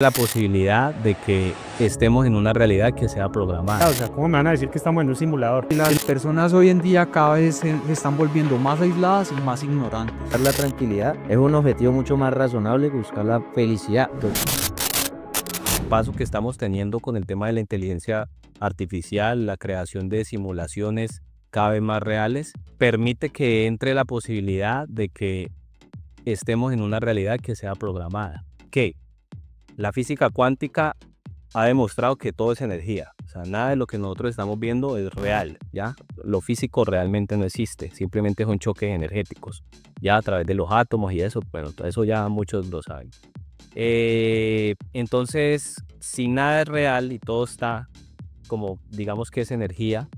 La posibilidad de que estemos en una realidad que sea programada. O sea, ¿cómo me van a decir que estamos en un simulador? Las personas hoy en día cada vez se están volviendo más aisladas y más ignorantes. Buscar la tranquilidad es un objetivo mucho más razonable que buscar la felicidad. El paso que estamos teniendo con el tema de la inteligencia artificial, la creación de simulaciones cada vez más reales, permite que entre la posibilidad de que estemos en una realidad que sea programada. ¿Qué? La física cuántica ha demostrado que todo es energía, o sea, nada de lo que nosotros estamos viendo es real, ¿ya? Lo físico realmente no existe, simplemente son choques energéticos, ya a través de los átomos y eso, bueno, eso ya muchos lo saben. Entonces, si nada es real y todo está como, digamos que es energía,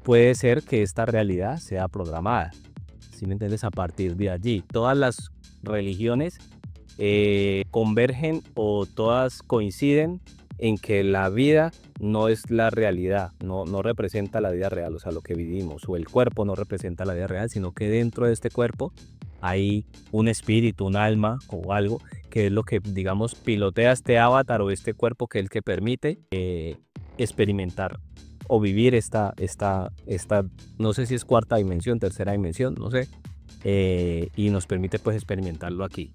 puede ser que esta realidad sea programada, ¿sí me entiendes? A partir de allí, todas las religiones convergen o todas coinciden en que la vida no es la realidad, no representa la vida real, o sea, lo que vivimos, o el cuerpo no representa la vida real, sino que dentro de este cuerpo hay un espíritu, un alma o algo que es lo que, digamos, pilotea este avatar o este cuerpo que es el que permite experimentar o vivir esta, no sé si es cuarta dimensión, tercera dimensión, no sé, y nos permite pues experimentarlo aquí.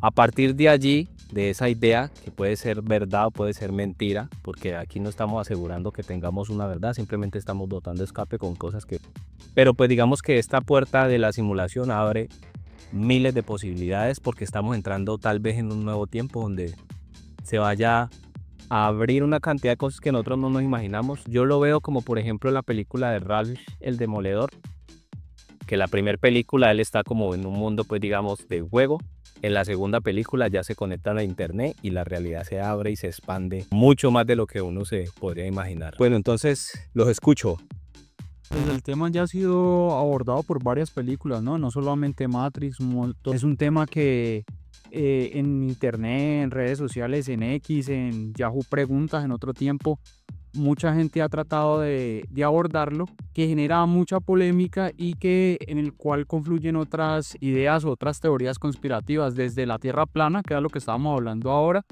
A partir de allí, de esa idea, que puede ser verdad o puede ser mentira, porque aquí no estamos asegurando que tengamos una verdad, simplemente estamos dotando escape con cosas que... Pero pues digamos que esta puerta de la simulación abre miles de posibilidades porque estamos entrando tal vez en un nuevo tiempo donde se vaya a abrir una cantidad de cosas que nosotros no nos imaginamos. Yo lo veo como por ejemplo la película de Ralph el Demoledor, que la primera película él está como en un mundo pues digamos de juego. En la segunda película ya se conectan a internet y la realidad se abre y se expande mucho más de lo que uno se podría imaginar. Bueno, entonces los escucho. Pues el tema ya ha sido abordado por varias películas, ¿no? No solamente Matrix, es un tema que en internet, en redes sociales, en X, en Yahoo Preguntas, en otro tiempo, mucha gente ha tratado de abordarlo, que genera mucha polémica y que en el cual confluyen otras ideas, otras teorías conspirativas, desde la Tierra plana, que es lo que estábamos hablando ahora,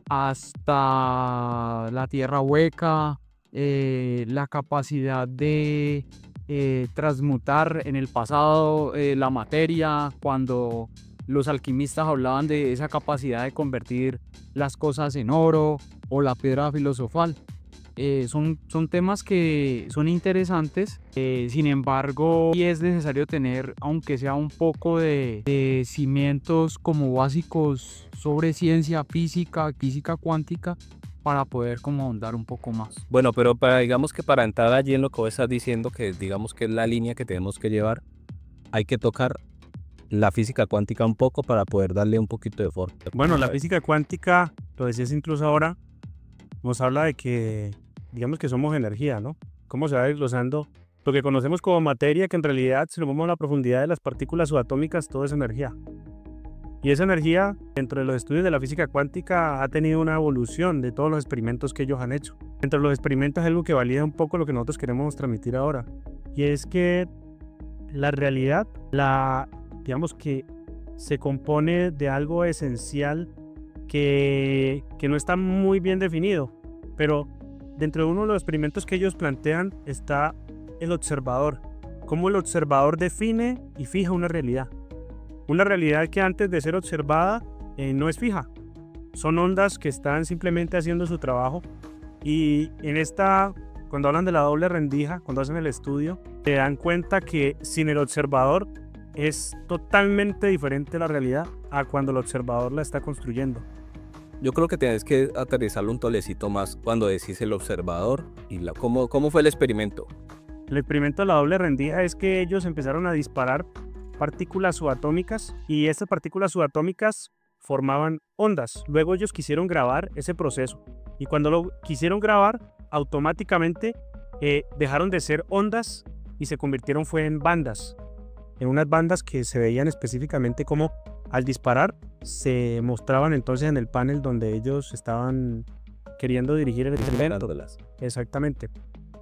hasta la Tierra hueca, la capacidad de transmutar en el pasado la materia, cuando los alquimistas hablaban de esa capacidad de convertir las cosas en oro, o la piedra filosofal. Son temas que son interesantes, sin embargo, y es necesario tener, aunque sea un poco de cimientos como básicos sobre ciencia, física cuántica, para poder como ahondar un poco más. Bueno, pero digamos que para entrar allí en lo que vos estás diciendo, que digamos que es la línea que tenemos que llevar, hay que tocar la física cuántica un poco para poder darle un poquito de forma. Bueno, la física cuántica, lo decías incluso ahora, nos habla de que, digamos que somos energía, ¿no? Cómo se va desglosando lo que conocemos como materia, que en realidad, si nos vamos a la profundidad de las partículas subatómicas, todo es energía. Y esa energía, dentro de los estudios de la física cuántica, ha tenido una evolución de todos los experimentos que ellos han hecho. Entre los experimentos es algo que valida un poco lo que nosotros queremos transmitir ahora. Y es que la realidad, digamos que se compone de algo esencial que no está muy bien definido. Pero dentro de uno de los experimentos que ellos plantean está el observador. Cómo el observador define y fija una realidad. Una realidad que antes de ser observada no es fija. Son ondas que están simplemente haciendo su trabajo. Y cuando hablan de la doble rendija, cuando hacen el estudio, se dan cuenta que sin el observador es totalmente diferente la realidad a cuando el observador la está construyendo. Yo creo que tienes que aterrizarlo un tolecito más cuando decís el observador y ¿cómo fue el experimento? El experimento de la doble rendija es que ellos empezaron a disparar partículas subatómicas y estas partículas subatómicas formaban ondas. Luego ellos quisieron grabar ese proceso y cuando lo quisieron grabar, automáticamente dejaron de ser ondas y se convirtieron en bandas. En unas bandas que se veían específicamente como al disparar se mostraban entonces en el panel donde ellos estaban queriendo dirigir el experimento. Exactamente.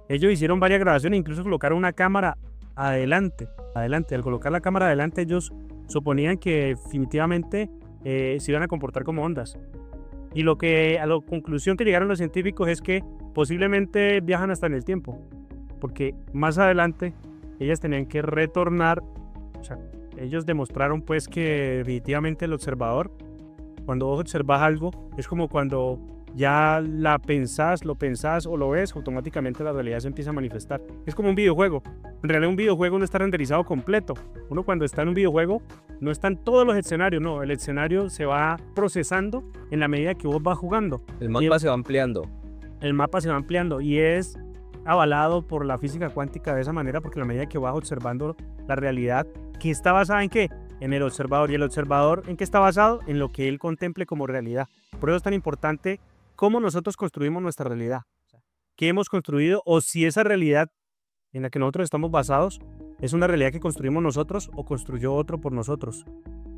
Ellos hicieron varias grabaciones, incluso colocaron una cámara adelante. Al colocar la cámara adelante, ellos suponían que definitivamente se iban a comportar como ondas. Y a la conclusión que llegaron los científicos es que posiblemente viajan hasta en el tiempo, porque más adelante ellas tenían que retornar. O sea, ellos demostraron pues que definitivamente el observador, cuando vos observas algo, es como cuando ya lo pensás o lo ves, automáticamente la realidad se empieza a manifestar. Es como un videojuego. En realidad un videojuego no está renderizado completo. Uno cuando está en un videojuego no están todos los escenarios, no, el escenario se va procesando en la medida que vos vas jugando. El mapa se va ampliando. El mapa se va ampliando y es avalado por la física cuántica de esa manera, porque a la medida que vas observando la realidad, que está basada en qué, en el observador, y el observador en qué está basado, en lo que él contemple como realidad. Por eso es tan importante cómo nosotros construimos nuestra realidad, qué hemos construido, o si esa realidad en la que nosotros estamos basados es una realidad que construimos nosotros o construyó otro por nosotros.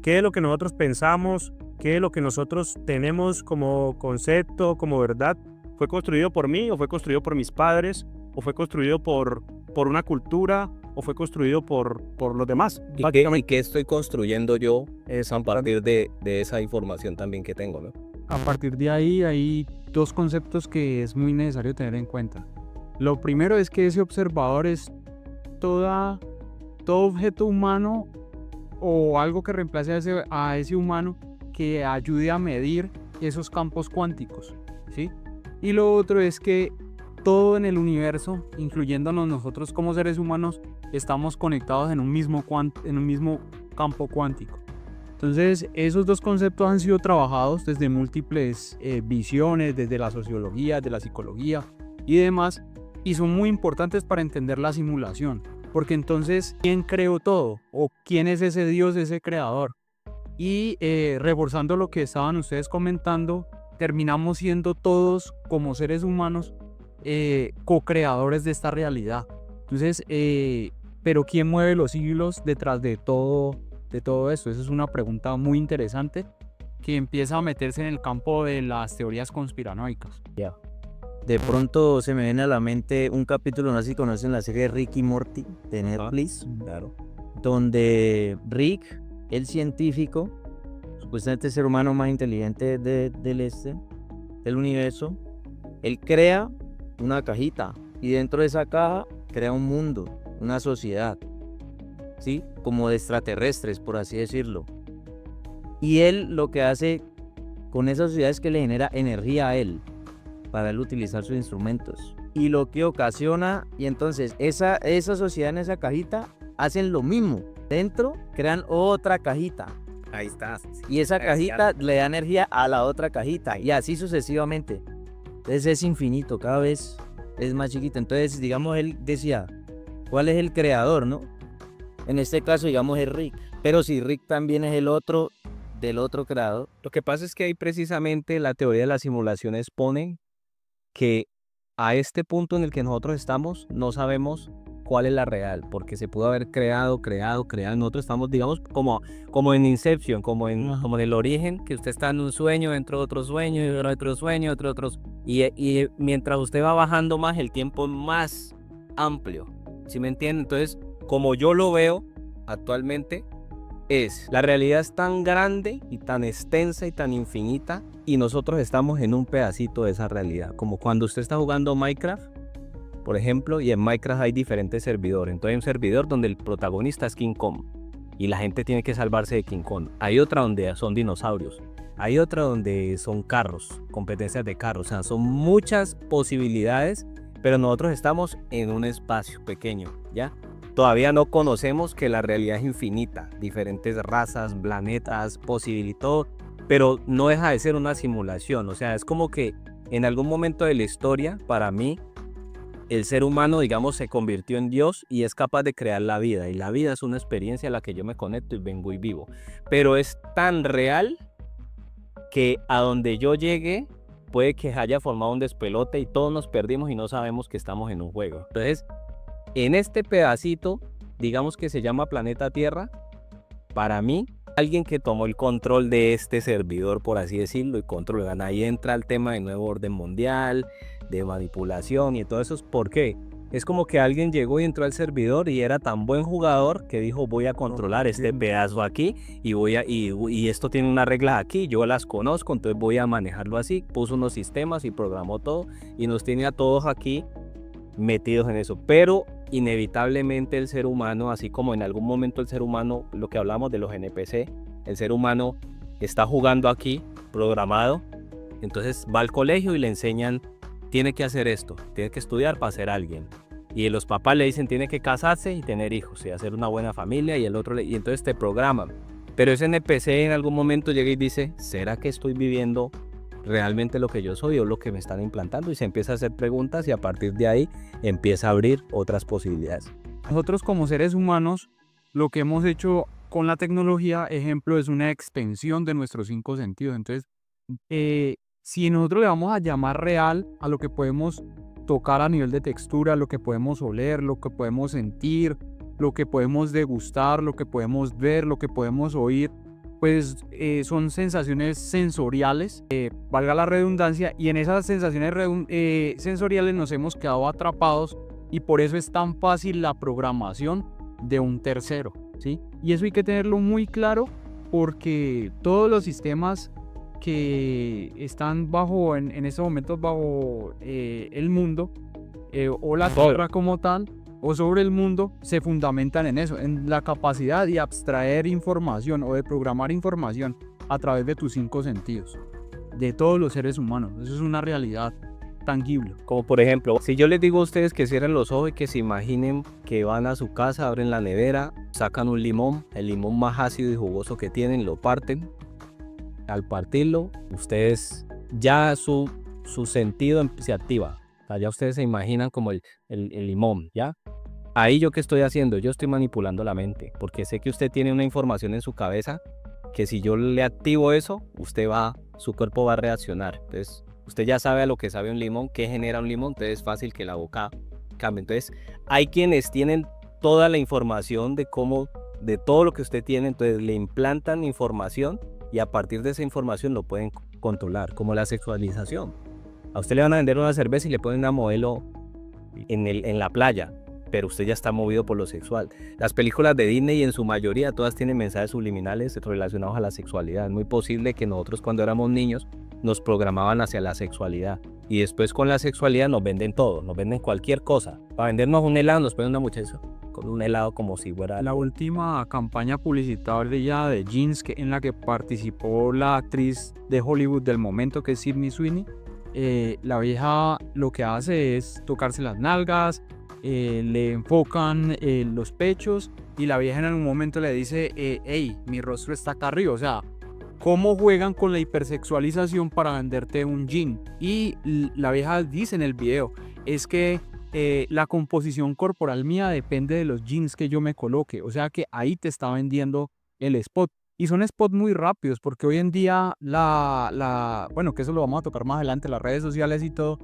¿Qué es lo que nosotros pensamos? ¿Qué es lo que nosotros tenemos como concepto, como verdad? ¿Fue construido por mí o fue construido por mis padres? ¿O fue construido por una cultura? ¿O fue construido por los demás? ¿Y qué estoy construyendo yo a partir de esa información también que tengo, ¿no? A partir de ahí hay dos conceptos que es muy necesario tener en cuenta. Lo primero es que ese observador es todo objeto humano o algo que reemplace a ese humano que ayude a medir esos campos cuánticos, ¿sí? Y lo otro es que todo en el universo, incluyéndonos nosotros como seres humanos, estamos conectados en un mismo campo cuántico. Entonces, esos dos conceptos han sido trabajados desde múltiples visiones, desde la sociología, de la psicología y demás, y son muy importantes para entender la simulación, porque entonces, ¿quién creó todo? ¿O quién es ese Dios, ese creador? Y reforzando lo que estaban ustedes comentando, terminamos siendo todos como seres humanos co-creadores de esta realidad. Entonces, pero ¿quién mueve los hilos detrás de todo esto? Esa es una pregunta muy interesante que empieza a meterse en el campo de las teorías conspiranoicas. De pronto se me viene a la mente un capítulo, no sé si conocen la serie Rick y Morty de Netflix, Claro. donde Rick, el científico, supuestamente el ser humano más inteligente del universo, él crea una cajita y dentro de esa caja crea un mundo, una sociedad, ¿sí? Como de extraterrestres, por así decirlo. Y él lo que hace con esa sociedad es que le genera energía a él para él utilizar sus instrumentos. Y lo que ocasiona, y entonces esa sociedad en esa cajita hacen lo mismo. Dentro crean otra cajita. Ahí está. Y esa cajita le da energía a la otra cajita y así sucesivamente. Entonces es infinito, cada vez es más chiquito. Entonces, digamos, él decía, ¿cuál es el creador, no? En este caso, digamos, es Rick. Pero si Rick también es el otro del otro creador. Lo que pasa es que ahí precisamente la teoría de las simulaciones pone que a este punto en el que nosotros estamos no sabemos cuál es la real, porque se pudo haber creado. Nosotros estamos, digamos, como en Inception, como en el origen, que usted está en un sueño, dentro de otro sueño, y otro sueño, otros. Y mientras usted va bajando más, el tiempo es más amplio. ¿Sí me entiende? Entonces, como yo lo veo actualmente, la realidad es tan grande y tan extensa y tan infinita, y nosotros estamos en un pedacito de esa realidad. Como cuando usted está jugando Minecraft, por ejemplo, y en Minecraft hay diferentes servidores. Entonces hay un servidor donde el protagonista es King Kong y la gente tiene que salvarse de King Kong. Hay otra donde son dinosaurios. Hay otra donde son carros, competencias de carros. O sea, son muchas posibilidades, pero nosotros estamos en un espacio pequeño, ¿ya? Todavía no conocemos que la realidad es infinita, diferentes razas, planetas, posibilidades, pero no deja de ser una simulación. O sea, es como que en algún momento de la historia, para mí, el ser humano, digamos, se convirtió en Dios y es capaz de crear la vida. Y la vida es una experiencia a la que yo me conecto y vengo y vivo. Pero es tan real que a donde yo llegue puede que haya formado un despelote y todos nos perdimos y no sabemos que estamos en un juego. Entonces, en este pedacito, digamos que se llama planeta Tierra, para mí, alguien que tomó el control de este servidor, por así decirlo, y controlan. Ahí entra el tema de nuevo orden mundial, de manipulación y todo eso. ¿Por qué? Es como que alguien llegó y entró al servidor y era tan buen jugador que dijo voy a controlar este pedazo aquí y esto tiene unas reglas aquí, yo las conozco, entonces voy a manejarlo así. Puso unos sistemas y programó todo y nos tiene a todos aquí metidos en eso. Pero inevitablemente el ser humano, así como en algún momento el ser humano, lo que hablamos de los NPC, el ser humano está jugando aquí, programado, entonces va al colegio y le enseñan, tiene que hacer esto, tiene que estudiar para ser alguien. Y los papás le dicen, tiene que casarse y tener hijos y hacer una buena familia, y el otro, y entonces te programan. Pero ese NPC en algún momento llega y dice, ¿será que estoy viviendo realmente lo que yo soy o lo que me están implantando? Y se empieza a hacer preguntas y a partir de ahí empieza a abrir otras posibilidades. Nosotros como seres humanos, lo que hemos hecho con la tecnología, ejemplo, es una extensión de nuestros 5 sentidos. Entonces, si nosotros le vamos a llamar real a lo que podemos tocar a nivel de textura, lo que podemos oler, lo que podemos sentir, lo que podemos degustar, lo que podemos ver, lo que podemos oír, pues son sensaciones sensoriales, valga la redundancia, y en esas sensaciones sensoriales nos hemos quedado atrapados y por eso es tan fácil la programación de un tercero, ¿sí? Y eso hay que tenerlo muy claro porque todos los sistemas que están bajo, en estos momentos bajo el mundo o la Tierra como tal o sobre el mundo, se fundamentan en eso, en la capacidad de abstraer información o de programar información a través de tus 5 sentidos, de todos los seres humanos. Eso es una realidad tangible. Como por ejemplo, si yo les digo a ustedes que cierren los ojos y que se imaginen que van a su casa, abren la nevera, sacan un limón, el limón más ácido y jugoso que tienen, lo parten. Al partirlo, ustedes ya su sentido se activa. O sea, ya ustedes se imaginan como el limón, ¿ya? Ahí yo qué estoy haciendo, yo estoy manipulando la mente, porque sé que usted tiene una información en su cabeza que si yo le activo eso, su cuerpo va a reaccionar. Entonces, usted ya sabe a lo que sabe un limón, qué genera un limón, entonces es fácil que la boca cambie. Entonces, hay quienes tienen toda la información de todo lo que usted tiene, entonces le implantan información y a partir de esa información lo pueden controlar, como la sexualización. A usted le van a vender una cerveza y le ponen una modelo en la playa, pero usted ya está movido por lo sexual. Las películas de Disney en su mayoría todas tienen mensajes subliminales relacionados a la sexualidad. Es muy posible que nosotros cuando éramos niños nos programaban hacia la sexualidad y después con la sexualidad nos venden todo, nos venden cualquier cosa. Para vendernos un helado nos ponen una muchacha con un helado como si fuera... La última campaña publicitaria de jeans en la que participó la actriz de Hollywood del momento, que es Sydney Sweeney, la vieja lo que hace es tocarse las nalgas, le enfocan los pechos y la vieja en algún momento le dice, hey, mi rostro está acá arriba. O sea, ¿cómo juegan con la hipersexualización para venderte un jean? Y la vieja dice en el video, es que la composición corporal mía depende de los jeans que yo me coloque. O sea que ahí te está vendiendo el spot. Y son spots muy rápidos porque hoy en día bueno, que eso lo vamos a tocar más adelante, las redes sociales y todo,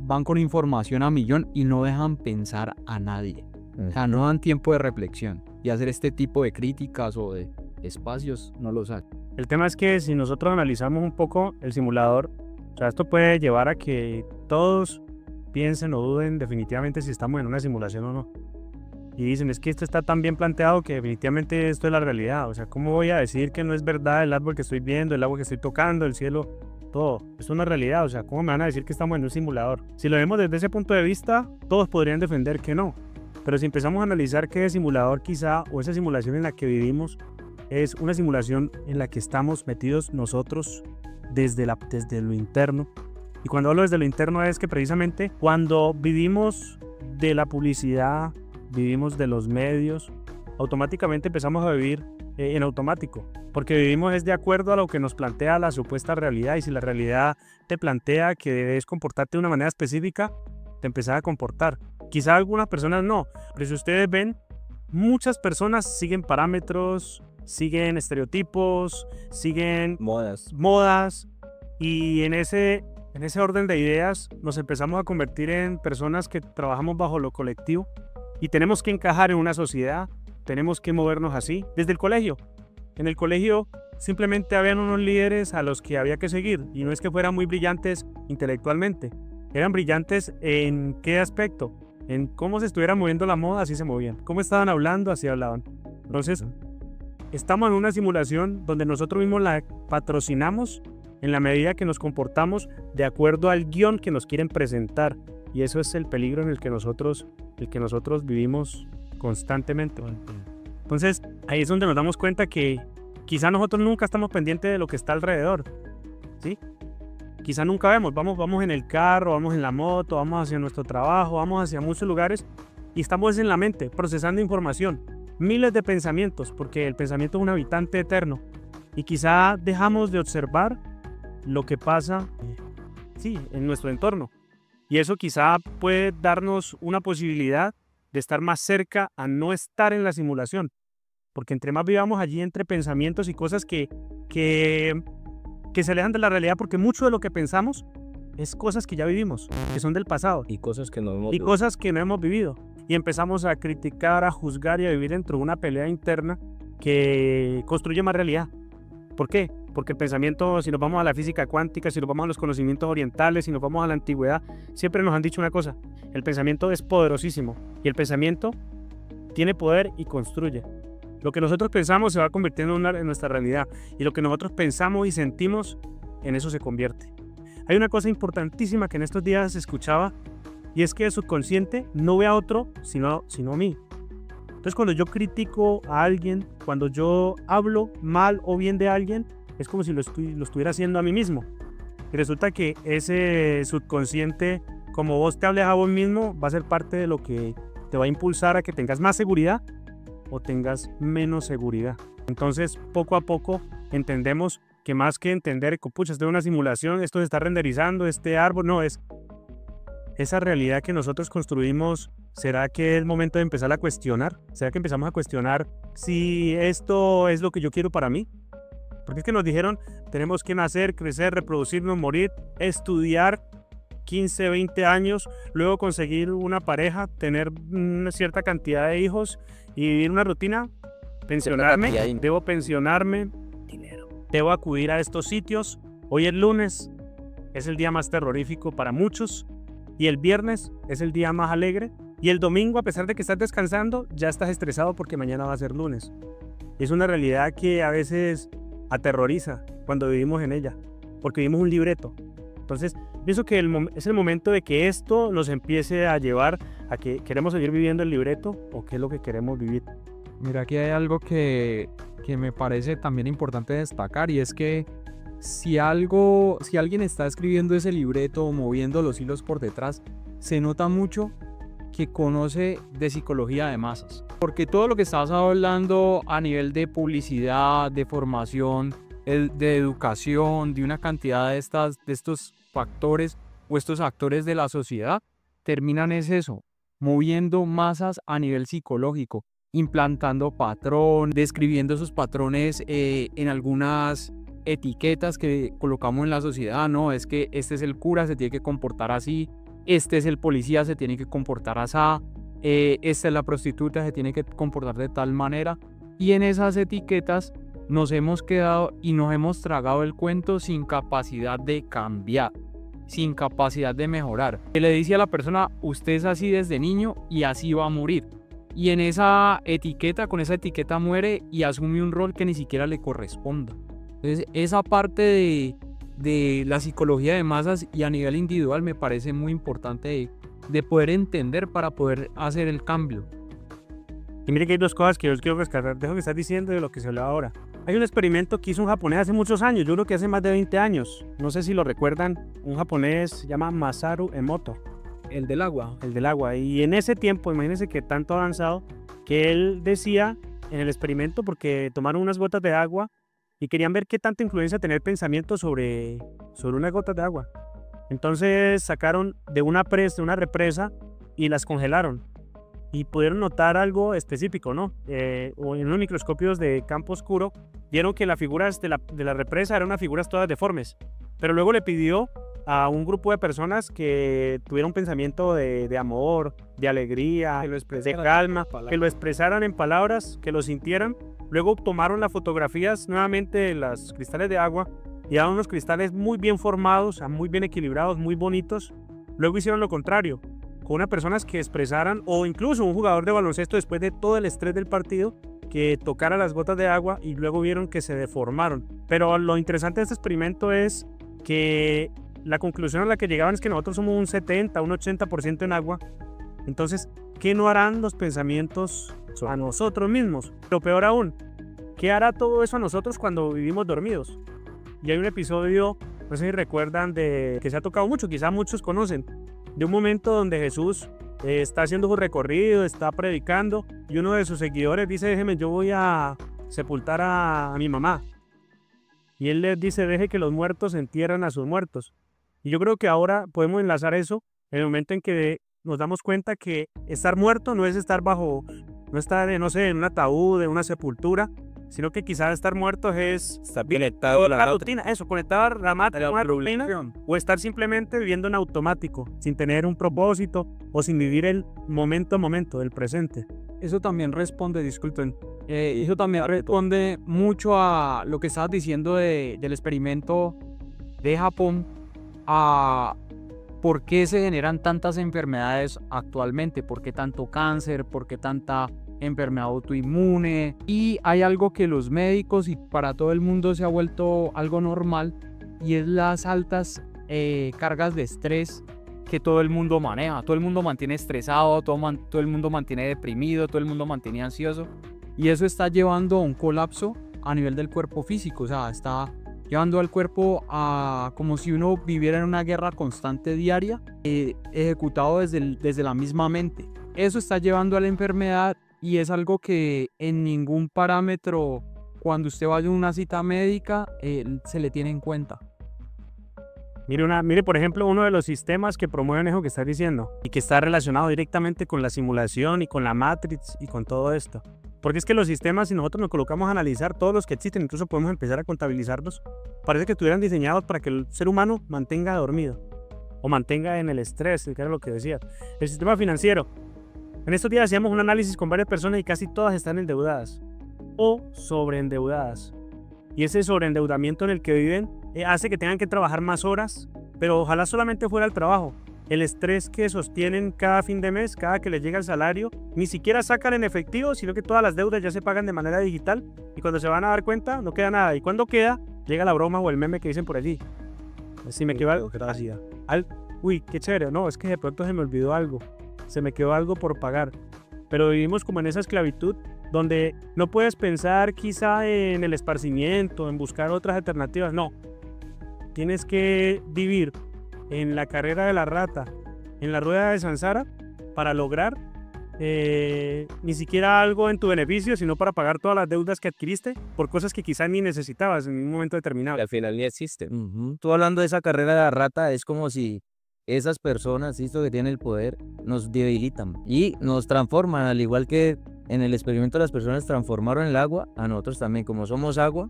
van con información a millón y no dejan pensar a nadie. O sea, no dan tiempo de reflexión y hacer este tipo de críticas o de espacios no los hacen. El tema es que si nosotros analizamos un poco el simulador, o sea, esto puede llevar a que todos piensen o duden definitivamente si estamos en una simulación o no. Y dicen, es que esto está tan bien planteado que definitivamente esto es la realidad. O sea, ¿cómo voy a decir que no es verdad el árbol que estoy viendo, el agua que estoy tocando, el cielo, todo? Esto es una realidad. O sea, ¿cómo me van a decir que estamos en un simulador? Si lo vemos desde ese punto de vista, todos podrían defender que no. Pero si empezamos a analizar que el simulador quizá, o esa simulación en la que vivimos, es una simulación en la que estamos metidos nosotros desde lo interno. Y cuando hablo desde lo interno es que precisamente cuando vivimos de la publicidad, vivimos de los medios, automáticamente empezamos a vivir en automático, porque vivimos es de acuerdo a lo que nos plantea la supuesta realidad, y si la realidad te plantea que debes comportarte de una manera específica, te empezás a comportar. Quizá algunas personas no, pero si ustedes ven, muchas personas siguen parámetros, siguen estereotipos, siguen modas y en ese orden de ideas nos empezamos a convertir en personas que trabajamos bajo lo colectivo y tenemos que encajar en una sociedad, tenemos que movernos así. Desde el colegio. En el colegio simplemente habían unos líderes a los que había que seguir y no es que fueran muy brillantes intelectualmente. Eran brillantes en qué aspecto? En cómo se estuviera moviendo la moda, así se movían. Cómo estaban hablando, así hablaban. Entonces, estamos en una simulación donde nosotros mismos la patrocinamos en la medida que nos comportamos de acuerdo al guión que nos quieren presentar. Y eso es el peligro en el que nosotros vivimos constantemente. Entonces, ahí es donde nos damos cuenta que quizá nosotros nunca estamos pendientes de lo que está alrededor, ¿sí? Quizá nunca vamos en el carro, vamos en la moto, vamos hacia nuestro trabajo, vamos hacia muchos lugares y estamos en la mente procesando información, miles de pensamientos, porque el pensamiento es un habitante eterno y quizá dejamos de observar lo que pasa, sí, en nuestro entorno. Y eso quizá puede darnos una posibilidad de estar más cerca a no estar en la simulación, porque entre más vivamos allí entre pensamientos y cosas que se alejan de la realidad, porque mucho de lo que pensamos es cosas que ya vivimos, que son del pasado. Y cosas que no hemos Y vivido. cosas que no hemos vivido. Y empezamos a criticar, a juzgar y a vivir dentro de una pelea interna que construye más realidad. ¿Por qué? Porque el pensamiento, si nos vamos a la física cuántica, si nos vamos a los conocimientos orientales, si nos vamos a la antigüedad, siempre nos han dicho una cosa: el pensamiento es poderosísimo y el pensamiento tiene poder y construye. Lo que nosotros pensamos se va convirtiendo en nuestra realidad y lo que nosotros pensamos y sentimos, en eso se convierte. Hay una cosa importantísima que en estos días escuchaba y es que el subconsciente no ve a otro sino a mí. Entonces, cuando yo critico a alguien, cuando yo hablo mal o bien de alguien, es como si lo estuviera haciendo a mí mismo. Y resulta que ese subconsciente, como vos te hables a vos mismo, va a ser parte de lo que te va a impulsar a que tengas más seguridad o tengas menos seguridad. Entonces, poco a poco entendemos que más que entender que, pucha, esto es una simulación, esto se está renderizando, este árbol, no, es esa realidad que nosotros construimos. ¿Será que es momento de empezar a cuestionar? ¿Será que empezamos a cuestionar si esto es lo que yo quiero para mí? Porque es que nos dijeron, tenemos que nacer, crecer, reproducirnos, morir, estudiar 15, 20 años, luego conseguir una pareja, tener una cierta cantidad de hijos y vivir una rutina, pensionarme, debo pensionarme, debo acudir a estos sitios. Hoy es lunes, es el día más terrorífico para muchos, y el viernes es el día más alegre, y el domingo, a pesar de que estás descansando, ya estás estresado porque mañana va a ser lunes. Es una realidad que a veces aterroriza cuando vivimos en ella, porque vivimos un libreto. Entonces, pienso que es el momento de que esto nos empiece a llevar a que queremos seguir viviendo el libreto o qué es lo que queremos vivir. Mira, aquí hay algo que me parece también importante destacar, y es que si alguien está escribiendo ese libreto o moviendo los hilos por detrás, se nota mucho que conoce de psicología de masas. Porque todo lo que estás hablando a nivel de publicidad, de formación, de educación, de una cantidad de estos factores o estos actores de la sociedad, terminan es eso, moviendo masas a nivel psicológico, implantando patrones, describiendo esos patrones en algunas etiquetas que colocamos en la sociedad. No, es que este es el cura, se tiene que comportar así, este es el policía, se tiene que comportar así, esta es la prostituta, se tiene que comportar de tal manera, y en esas etiquetas nos hemos quedado y nos hemos tragado el cuento sin capacidad de cambiar, sin capacidad de mejorar. Que le dice a la persona, usted es así desde niño y así va a morir. Y en esa etiqueta, con esa etiqueta muere y asume un rol que ni siquiera le corresponda. Entonces, esa parte de la psicología de masas y a nivel individual me parece muy importante de poder entender para poder hacer el cambio. Y mire que hay dos cosas que yo quiero rescatar de lo que estás diciendo y de lo que se habla ahora. Hay un experimento que hizo un japonés hace muchos años, yo creo que hace más de 20 años. No sé si lo recuerdan, un japonés se llama Masaru Emoto. El del agua. El del agua. Y en ese tiempo, imagínense que tanto avanzado, que él decía en el experimento, porque tomaron unas gotas de agua y querían ver qué tanta influencia tenía el pensamiento sobre unas gotas de agua. Entonces sacaron de una represa y las congelaron. Y pudieron notar algo específico, ¿no? O en unos microscopios de campo oscuro, vieron que las figuras de la represa eran unas figuras todas deformes. Pero luego le pidió a un grupo de personas que tuvieran un pensamiento de amor, de alegría, de calma, que lo expresaran en palabras, que lo sintieran. Luego tomaron las fotografías nuevamente de los cristales de agua y eran unos cristales muy bien formados, muy bien equilibrados, muy bonitos. Luego hicieron lo contrario. con unas personas que expresaran, o incluso un jugador de baloncesto después de todo el estrés del partido, que tocara las gotas de agua y luego vieron que se deformaron. Pero lo interesante de este experimento es que la conclusión a la que llegaban es que nosotros somos un 70, un 80% en agua. Entonces, ¿qué no harán los pensamientos a nosotros mismos? Lo peor aún, ¿qué hará todo eso a nosotros cuando vivimos dormidos? Y hay un episodio, no sé si recuerdan, que se ha tocado mucho, quizá muchos conocen, de un momento donde Jesús está haciendo su recorrido, está predicando, y uno de sus seguidores dice: déjeme, yo voy a sepultar a mi mamá. Y él les dice: deje que los muertos entierren a sus muertos. Y yo creo que ahora podemos enlazar eso en el momento en que nos damos cuenta que estar muerto no es estar no estar, no sé, en un ataúd, en una sepultura, sino que quizás estar muerto es Está conectado a la rutina, eso, conectado a la rutina, o estar simplemente viviendo en automático, sin tener un propósito o sin vivir el momento a momento, el presente. Eso también responde, disculpen, eso también responde mucho a lo que estabas diciendo del experimento de Japón, a por qué se generan tantas enfermedades actualmente, por qué tanto cáncer, por qué tanta enfermedad autoinmune. Y hay algo que los médicos y para todo el mundo se ha vuelto algo normal, y es las altas cargas de estrés que todo el mundo maneja. Todo el mundo mantiene estresado, todo el mundo mantiene deprimido, todo el mundo mantiene ansioso, y eso está llevando a un colapso a nivel del cuerpo físico. O sea, está llevando al cuerpo a como si uno viviera en una guerra constante diaria, ejecutado desde la misma mente. Eso está llevando a la enfermedad, y es algo que en ningún parámetro, cuando usted vaya a una cita médica, se le tiene en cuenta. Mire, por ejemplo, uno de los sistemas que promueven eso que estás diciendo y que está relacionado directamente con la simulación y con la Matrix y con todo esto. Porque es que los sistemas, si nosotros nos colocamos a analizar todos los que existen, incluso podemos empezar a contabilizarlos, parece que estuvieran diseñados para que el ser humano mantenga dormido o mantenga en el estrés, que era lo que decía. El sistema financiero. En estos días hacíamos un análisis con varias personas y casi todas están endeudadas o sobreendeudadas. Y ese sobreendeudamiento en el que viven hace que tengan que trabajar más horas, pero ojalá solamente fuera el trabajo. El estrés que sostienen cada fin de mes, cada que les llega el salario, ni siquiera sacan en efectivo, sino que todas las deudas ya se pagan de manera digital, y cuando se van a dar cuenta no queda nada. Y cuando queda, llega la broma o el meme que dicen por allí: si me quedó algo, gracias. Uy, qué chévere, no, es que de pronto se me olvidó algo, se me quedó algo por pagar. Pero vivimos como en esa esclavitud donde no puedes pensar quizá en el esparcimiento, en buscar otras alternativas. No, tienes que vivir en la carrera de la rata, en la rueda de Sansara, para lograr ni siquiera algo en tu beneficio, sino para pagar todas las deudas que adquiriste por cosas que quizás ni necesitabas en un momento determinado. Y al final ni existen. Tú hablando de esa carrera de la rata, es como si esas personas, esto que tienen el poder, nos debilitan y nos transforman, al igual que en el experimento las personas transformaron el agua, a nosotros también, como somos agua,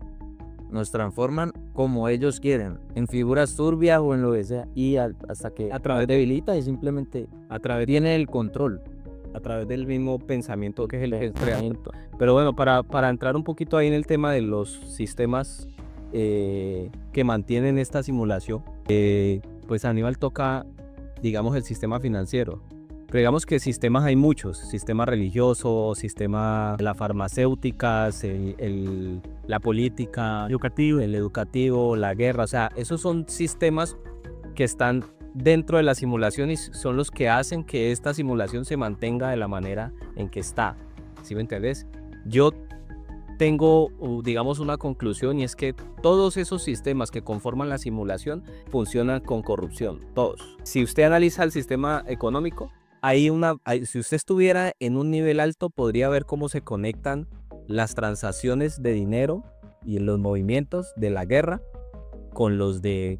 nos transforman como ellos quieren, en figuras turbias o en lo que sea, y hasta que debilita y simplemente tiene el control. A través del mismo pensamiento que es el pensamiento. Pero bueno, para entrar un poquito ahí en el tema de los sistemas que mantienen esta simulación, pues Aníbal toca, digamos, el sistema financiero. Pero digamos que sistemas hay muchos: sistema religioso, sistema de las farmacéuticas, la política, el educativo, la guerra. O sea, esos son sistemas que están dentro de la simulación y son los que hacen que esta simulación se mantenga de la manera en que está. ¿Sí me entendés? Yo tengo, digamos, una conclusión, y es que todos esos sistemas que conforman la simulación funcionan con corrupción, todos. Si usted analiza el sistema económico, si usted estuviera en un nivel alto, podría ver cómo se conectan las transacciones de dinero y los movimientos de la guerra con los de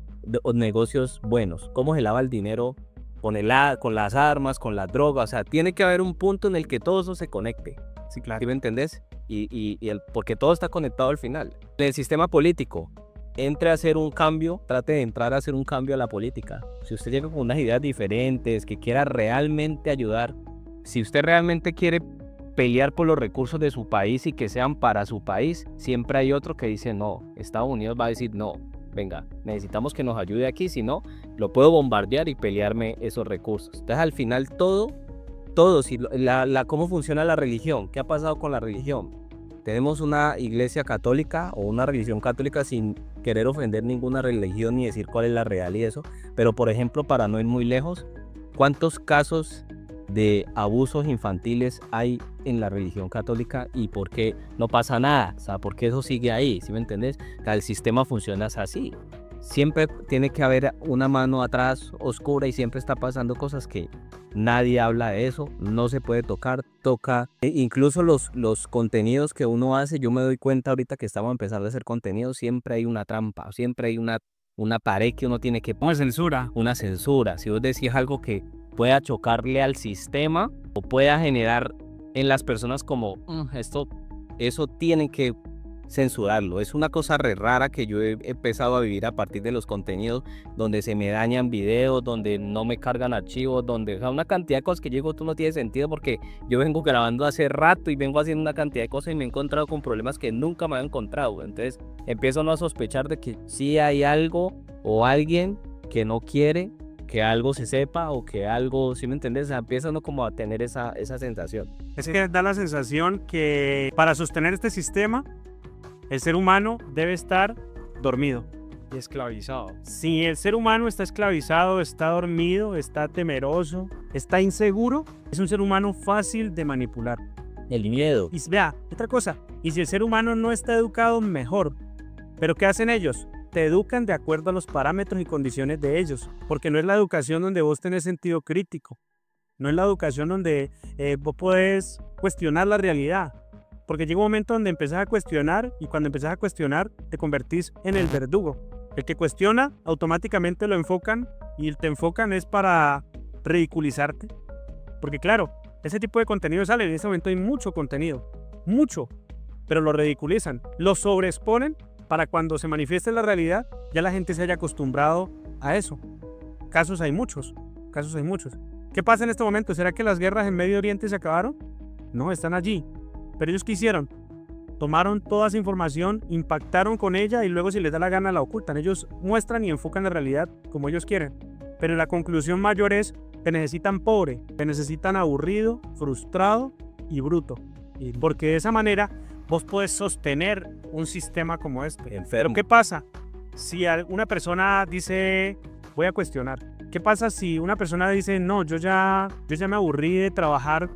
negocios buenos. Cómo se lava el dinero con las armas, con las drogas. O sea, tiene que haber un punto en el que todo eso se conecte. Sí, claro. ¿Sí me entendés? Porque todo está conectado al final. En el sistema político, entre a hacer un cambio, trate de entrar a hacer un cambio a la política. Si usted llega con unas ideas diferentes, que quiera realmente ayudar, si usted realmente quiere pelear por los recursos de su país y que sean para su país, siempre hay otro que dice no. Estados Unidos va a decir no, venga, necesitamos que nos ayude aquí, si no, lo puedo bombardear y pelearme esos recursos. Entonces al final todo, si cómo funciona la religión, ¿qué ha pasado con la religión? Tenemos una iglesia católica o una religión católica, sin querer ofender ninguna religión ni decir cuál es la real y eso, pero por ejemplo, para no ir muy lejos, ¿cuántos casos de abusos infantiles hay en la religión católica y por qué no pasa nada? O sea, ¿por qué eso sigue ahí? ¿Sí me entendés? O sea, el sistema funciona así. Siempre tiene que haber una mano atrás oscura y siempre está pasando cosas que nadie habla de eso, no se puede tocar, incluso los contenidos que uno hace. Yo me doy cuenta ahorita que estamos empezando a hacer contenido, siempre hay una trampa, siempre hay una pared que uno tiene que Una censura. una censura. Si vos decís algo que pueda chocarle al sistema o pueda generar en las personas como eso tienen que censurarlo. Es una cosa re rara que yo he empezado a vivir a partir de los contenidos donde se me dañan videos, donde no me cargan archivos, donde una cantidad de cosas que llego, tú no tiene sentido, porque yo vengo grabando hace rato y vengo haciendo una cantidad de cosas y me he encontrado con problemas que nunca me había encontrado. Entonces empiezo a sospechar de que sí hay algo o alguien que no quiere que algo se sepa o que algo, ¿sí me entiendes? O sea, empieza uno como a tener esa sensación. Es que da la sensación que para sostener este sistema, el ser humano debe estar dormido. Y esclavizado. Si el ser humano está esclavizado, está dormido, está temeroso, está inseguro, es un ser humano fácil de manipular. El miedo. Y vea, otra cosa, y si el ser humano no está educado, mejor. ¿Pero qué hacen ellos? Te educan de acuerdo a los parámetros y condiciones de ellos, porque no es la educación donde vos tenés sentido crítico, no es la educación donde vos podés cuestionar la realidad, porque llega un momento donde empezás a cuestionar, y cuando empezás a cuestionar te convertís en el verdugo. El que cuestiona automáticamente lo enfocan, y el te enfocan es para ridiculizarte, porque claro, ese tipo de contenido sale, en ese momento hay mucho contenido, mucho, pero lo ridiculizan, lo sobreexponen para cuando se manifieste la realidad, ya la gente se haya acostumbrado a eso. Casos hay muchos, casos hay muchos. ¿Qué pasa en este momento? ¿Será que las guerras en Medio Oriente se acabaron? No, están allí. Pero ellos ¿qué hicieron? Tomaron toda esa información, impactaron con ella y luego si les da la gana la ocultan. Ellos muestran y enfocan la realidad como ellos quieren. Pero la conclusión mayor es que necesitan pobre, que necesitan aburrido, frustrado y bruto. Porque de esa manera vos podés sostener un sistema como este. Enfermo. Pero ¿qué pasa si una persona dice, voy a cuestionar? ¿Qué pasa si una persona dice, no, yo ya me aburrí de trabajar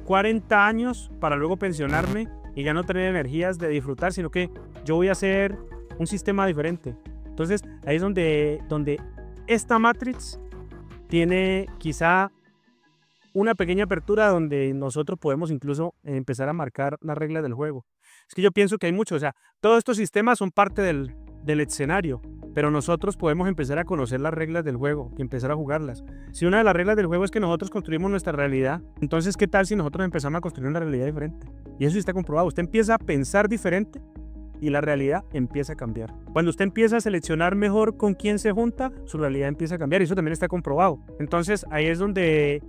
40 años para luego pensionarme y ya no tener energías de disfrutar, sino que yo voy a hacer un sistema diferente? Entonces ahí es donde esta Matrix tiene quizá una pequeña apertura donde nosotros podemos incluso empezar a marcar las reglas del juego. Es que yo pienso que hay mucho, o sea, todos estos sistemas son parte del escenario, pero nosotros podemos empezar a conocer las reglas del juego y empezar a jugarlas. Si una de las reglas del juego es que nosotros construimos nuestra realidad, entonces ¿qué tal si nosotros empezamos a construir una realidad diferente? Y eso sí está comprobado, usted empieza a pensar diferente y la realidad empieza a cambiar. Cuando usted empieza a seleccionar mejor con quién se junta, su realidad empieza a cambiar y eso también está comprobado. Entonces ahí es donde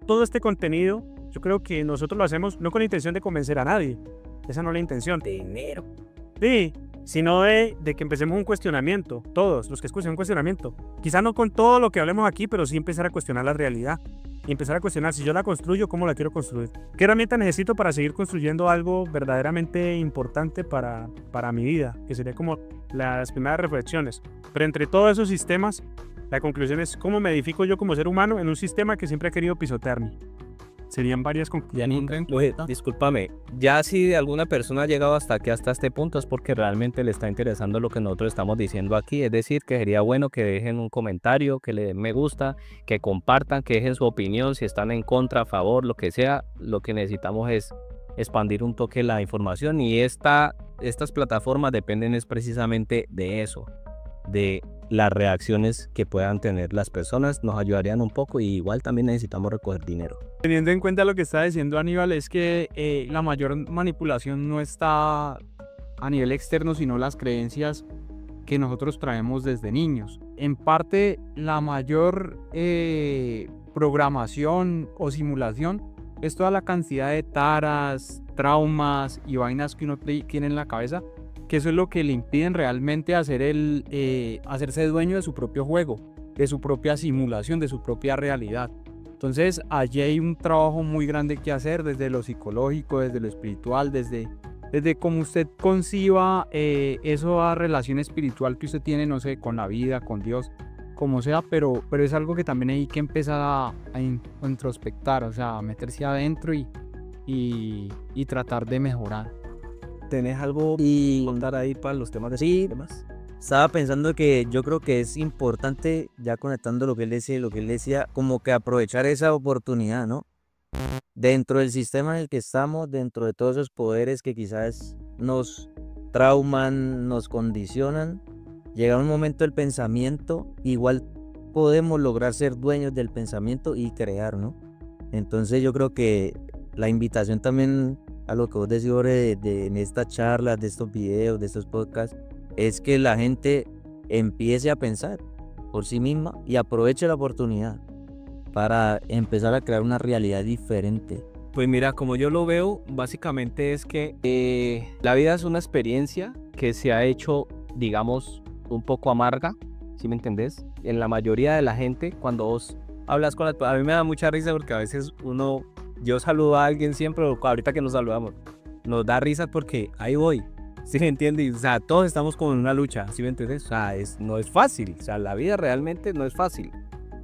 todo este contenido, yo creo que nosotros lo hacemos no con la intención de convencer a nadie, esa no es la intención. Dinero. Sí, sino de que empecemos un cuestionamiento, todos los que escuchen un cuestionamiento. Quizá no con todo lo que hablemos aquí, pero sí empezar a cuestionar la realidad. Y empezar a cuestionar, si yo la construyo, ¿cómo la quiero construir? ¿Qué herramienta necesito para seguir construyendo algo verdaderamente importante para mi vida? Que sería como las primeras reflexiones. Pero entre todos esos sistemas, la conclusión es cómo me edifico yo como ser humano en un sistema que siempre ha querido pisotearme. Serían varias conclusiones. Discúlpame, ya si alguna persona ha llegado hasta aquí, hasta este punto, es porque realmente le está interesando lo que nosotros estamos diciendo aquí. Es decir, que sería bueno que dejen un comentario, que le den me gusta, que compartan, que dejen su opinión, si están en contra, a favor, lo que sea. Lo que necesitamos es expandir un toque la información, y estas plataformas dependen es precisamente de eso, de las reacciones que puedan tener las personas. Nos ayudarían un poco, y igual también necesitamos recoger dinero. Teniendo en cuenta lo que está diciendo Aníbal, es que la mayor manipulación no está a nivel externo, sino las creencias que nosotros traemos desde niños. En parte, la mayor programación o simulación es toda la cantidad de taras, traumas y vainas que uno tiene en la cabeza, que eso es lo que le impiden realmente hacerse dueño de su propio juego. de su propia simulación, de su propia realidad. Entonces allí hay un trabajo muy grande que hacer desde lo psicológico, desde lo espiritual, desde cómo usted conciba esa relación espiritual que usted tiene, no sé, con la vida, con Dios, como sea, pero es algo que también hay que empezar a introspectar, o sea, a meterse adentro y tratar de mejorar. ¿Tenés algo Y que contar ahí para los temas de sí, demás? estaba pensando que yo creo que es importante, ya conectando lo que él decía, como que aprovechar esa oportunidad, ¿no? Dentro del sistema en el que estamos, dentro de todos esos poderes que quizás nos trauman, nos condicionan, llega un momento del pensamiento, igual podemos lograr ser dueños del pensamiento y crear, ¿no? Entonces yo creo que la invitación también a lo que vos decís ahora en estas charlas, de estos videos, de estos podcasts, es que la gente empiece a pensar por sí misma y aproveche la oportunidad para empezar a crear una realidad diferente. Pues mira, como yo lo veo, básicamente es que la vida es una experiencia que se ha hecho, digamos, un poco amarga, ¿sí me entendés? En la mayoría de la gente, cuando vos hablas con a mí me da mucha risa porque a veces yo saludo a alguien siempre, o ahorita que nos saludamos, nos da risa porque ahí voy, ¿sí me entiendes? O sea, todos estamos como en una lucha, ¿sí me entiendes? O sea, no es fácil, o sea, la vida realmente no es fácil.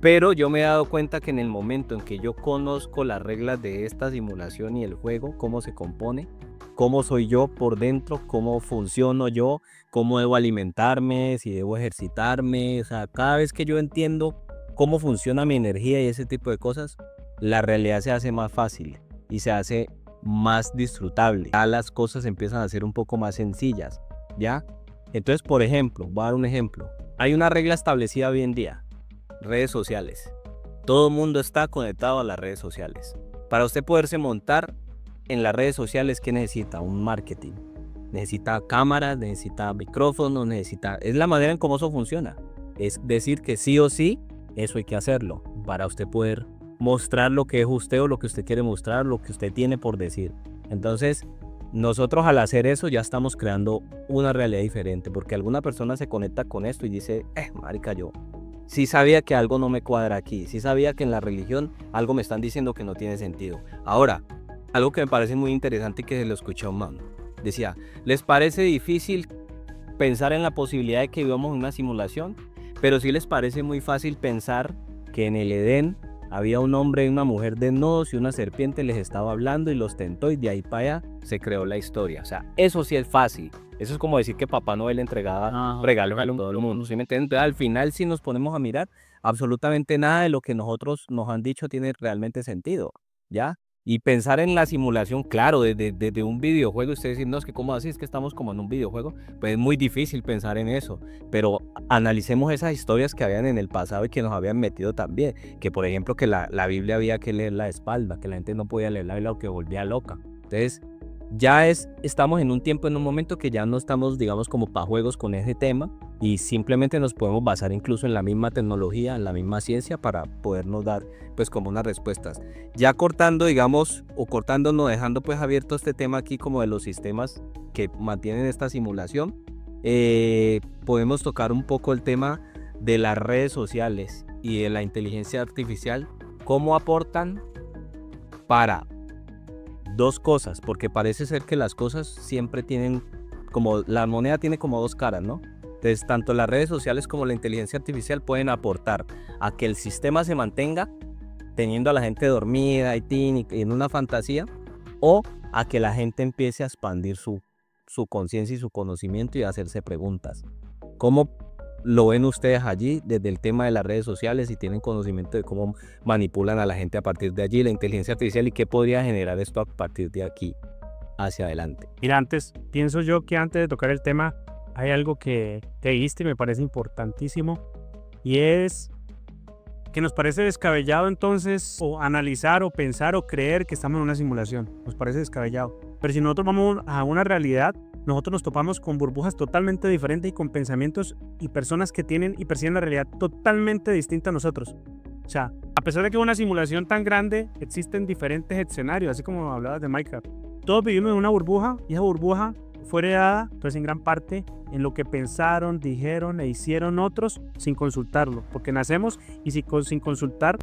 Pero yo me he dado cuenta que en el momento en que yo conozco las reglas de esta simulación y el juego, cómo se compone, cómo soy yo por dentro, cómo funciono yo, cómo debo alimentarme, si debo ejercitarme, o sea, cada vez que yo entiendo cómo funciona mi energía y ese tipo de cosas, la realidad se hace más fácil y se hace más disfrutable. Ya las cosas empiezan a ser un poco más sencillas, ¿ya? Entonces, por ejemplo, voy a dar un ejemplo. Hay una regla establecida hoy en día. Redes sociales. Todo el mundo está conectado a las redes sociales. Para usted poderse montar en las redes sociales, ¿qué necesita? Un marketing. Necesita cámaras, necesita micrófonos, es la manera en cómo eso funciona. Es decir que sí o sí, eso hay que hacerlo para usted poder mostrar lo que es usted o lo que usted quiere mostrar, lo que usted tiene por decir. Entonces, nosotros al hacer eso ya estamos creando una realidad diferente, porque alguna persona se conecta con esto y dice, marica, yo sí sabía que algo no me cuadra aquí, sí sabía que en la religión algo me están diciendo que no tiene sentido. Ahora, algo que me parece muy interesante y que se lo escuché a un man, decía, ¿les parece difícil pensar en la posibilidad de que vivamos en una simulación? Pero sí les parece muy fácil pensar que en el Edén había un hombre y una mujer desnudos y una serpiente les estaba hablando y los tentó y de ahí para allá se creó la historia. O sea, eso sí es fácil. Eso es como decir que Papá Noel entregaba regalos a todo el mundo. ¿Sí me entienden? Entonces, al final, si nos ponemos a mirar, absolutamente nada de lo que nosotros nos han dicho tiene realmente sentido, ¿ya? Y pensar en la simulación, claro, desde un videojuego, ustedes dicen, no, es que ¿cómo así? Es que estamos como en un videojuego. Pues es muy difícil pensar en eso, pero analicemos esas historias que habían en el pasado y que nos habían metido también. Que por ejemplo, que la Biblia había que leer la espalda, que la gente no podía leer la Biblia o que volvía loca. Entonces, estamos en un tiempo, en un momento que ya no estamos, digamos, como para juegos con ese tema y simplemente nos podemos basar incluso en la misma tecnología, en la misma ciencia para podernos dar, pues, como unas respuestas. Ya cortando, digamos, o cortándonos, dejando pues abierto este tema aquí como de los sistemas que mantienen esta simulación, podemos tocar un poco el tema de las redes sociales y de la inteligencia artificial, cómo aportan para dos cosas, porque parece ser que las cosas siempre tienen como, la moneda tiene como dos caras, ¿no? Entonces, tanto las redes sociales como la inteligencia artificial pueden aportar a que el sistema se mantenga teniendo a la gente dormida y en una fantasía, o a que la gente empiece a expandir su conciencia y su conocimiento y a hacerse preguntas. ¿Cómo lo ven ustedes allí desde el tema de las redes sociales y tienen conocimiento de cómo manipulan a la gente a partir de allí, la inteligencia artificial, y qué podría generar esto a partir de aquí hacia adelante? Mira, pienso yo que antes de tocar el tema, hay algo que te dijiste y me parece importantísimo, y es que nos parece descabellado entonces o analizar o pensar o creer que estamos en una simulación. Nos parece descabellado. Pero si nosotros vamos a una realidad, nosotros nos topamos con burbujas totalmente diferentes y con pensamientos y personas que tienen y perciben la realidad totalmente distinta a nosotros. O sea, a pesar de que es una simulación tan grande, existen diferentes escenarios, así como hablabas de Minecraft. Todos vivimos en una burbuja y esa burbuja fue heredada, pues en gran parte, en lo que pensaron, dijeron e hicieron otros sin consultarlo, porque nacemos y sin consultar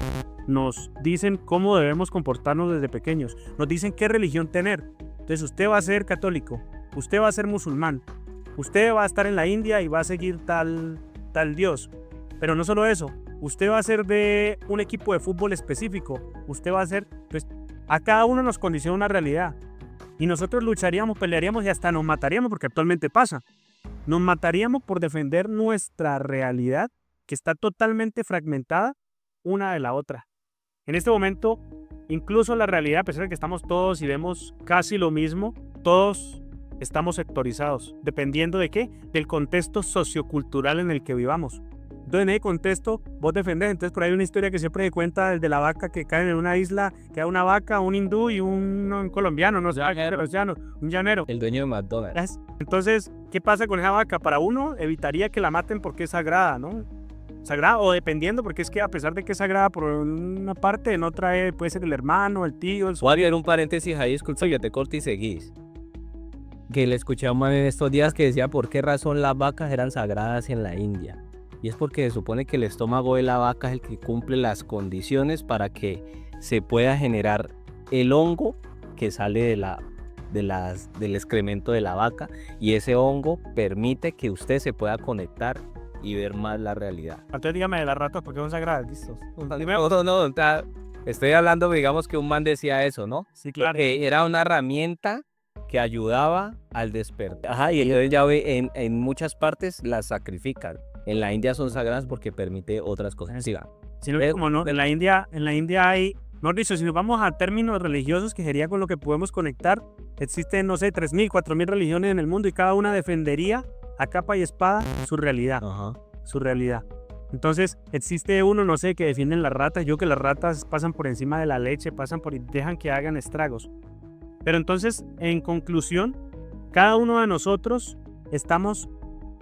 nos dicen cómo debemos comportarnos desde pequeños, nos dicen qué religión tener. Entonces usted va a ser católico, usted va a ser musulmán, usted va a estar en la India y va a seguir tal Dios. Pero no solo eso, usted va a ser de un equipo de fútbol específico, usted va a ser, pues a cada uno nos condiciona una realidad. Y nosotros lucharíamos, pelearíamos y hasta nos mataríamos, porque actualmente pasa. Nos mataríamos por defender nuestra realidad, que está totalmente fragmentada una de la otra. En este momento, incluso la realidad, a pesar de que estamos todos y vemos casi lo mismo, todos estamos sectorizados. ¿Dependiendo de qué? Del contexto sociocultural en el que vivamos. Entonces, en ese contexto, vos defendés. Entonces, por ahí hay una historia que siempre se cuenta el de la vaca que cae en una isla, queda una vaca, un hindú y un colombiano, no sé, un llanero. El dueño de McDonald's. Entonces, ¿qué pasa con esa vaca? Para uno, evitaría que la maten porque es sagrada, ¿no? Sagrada, o dependiendo, porque es que a pesar de que es sagrada por una parte, en otra puede ser el hermano, el tío, el... Voy a abrir un paréntesis ahí, disculpa, yo te corto y seguís. Que le escuché a un man en estos días que decía por qué razón las vacas eran sagradas en la India. Y es porque se supone que el estómago de la vaca es el que cumple las condiciones para que se pueda generar el hongo que sale del excremento de la vaca, y ese hongo permite que usted se pueda conectar y ver más la realidad. Entonces dígame de las ratas porque son sagradas, ¿listo? No, estoy hablando, digamos que un man decía eso, ¿no? Sí, claro. Que era una herramienta que ayudaba al despertar. Ajá, y ellos ya ve, en muchas partes las sacrifican. En la India son sagradas porque permite otras cosas. Siga. Sino que como no, en la India hay, mejor dicho, si nos vamos a términos religiosos, que sería con lo que podemos conectar, existen, no sé, 3.000, 4.000 religiones en el mundo y cada una defendería a capa y espada su realidad. Ajá. Su realidad. Entonces, existe uno, no sé, que defienden las ratas. Yo que las ratas pasan por encima de la leche, pasan por y dejan que hagan estragos. Pero entonces, en conclusión, cada uno de nosotros estamos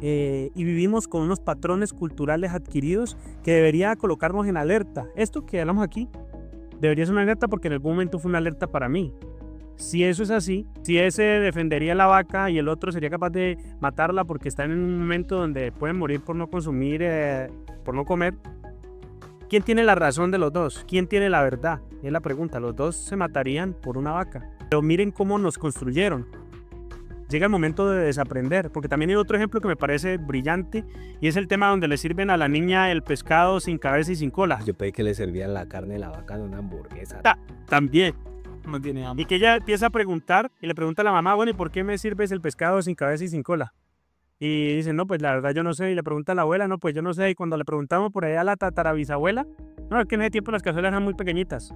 y vivimos con unos patrones culturales adquiridos que debería colocarnos en alerta. Esto que hablamos aquí debería ser una alerta porque en algún momento fue una alerta para mí. Si eso es así, si ese defendería la vaca y el otro sería capaz de matarla porque está en un momento donde pueden morir por no consumir, por no comer, ¿quién tiene la razón de los dos? ¿Quién tiene la verdad? Es la pregunta. Los dos se matarían por una vaca. Pero miren cómo nos construyeron. Llega el momento de desaprender, porque también hay otro ejemplo que me parece brillante y es el tema donde le sirven a la niña el pescado sin cabeza y sin cola. Yo pedí que le servían la carne de la vaca en una hamburguesa. También. No tiene hambre. Y que ella empieza a preguntar y le pregunta a la mamá, bueno, ¿y por qué me sirves el pescado sin cabeza y sin cola? Y dice, no, pues la verdad yo no sé. Y le pregunta a la abuela, no, pues yo no sé. Y cuando le preguntamos por allá a la tatarabisabuela, no, es que en ese tiempo las cazuelas eran muy pequeñitas.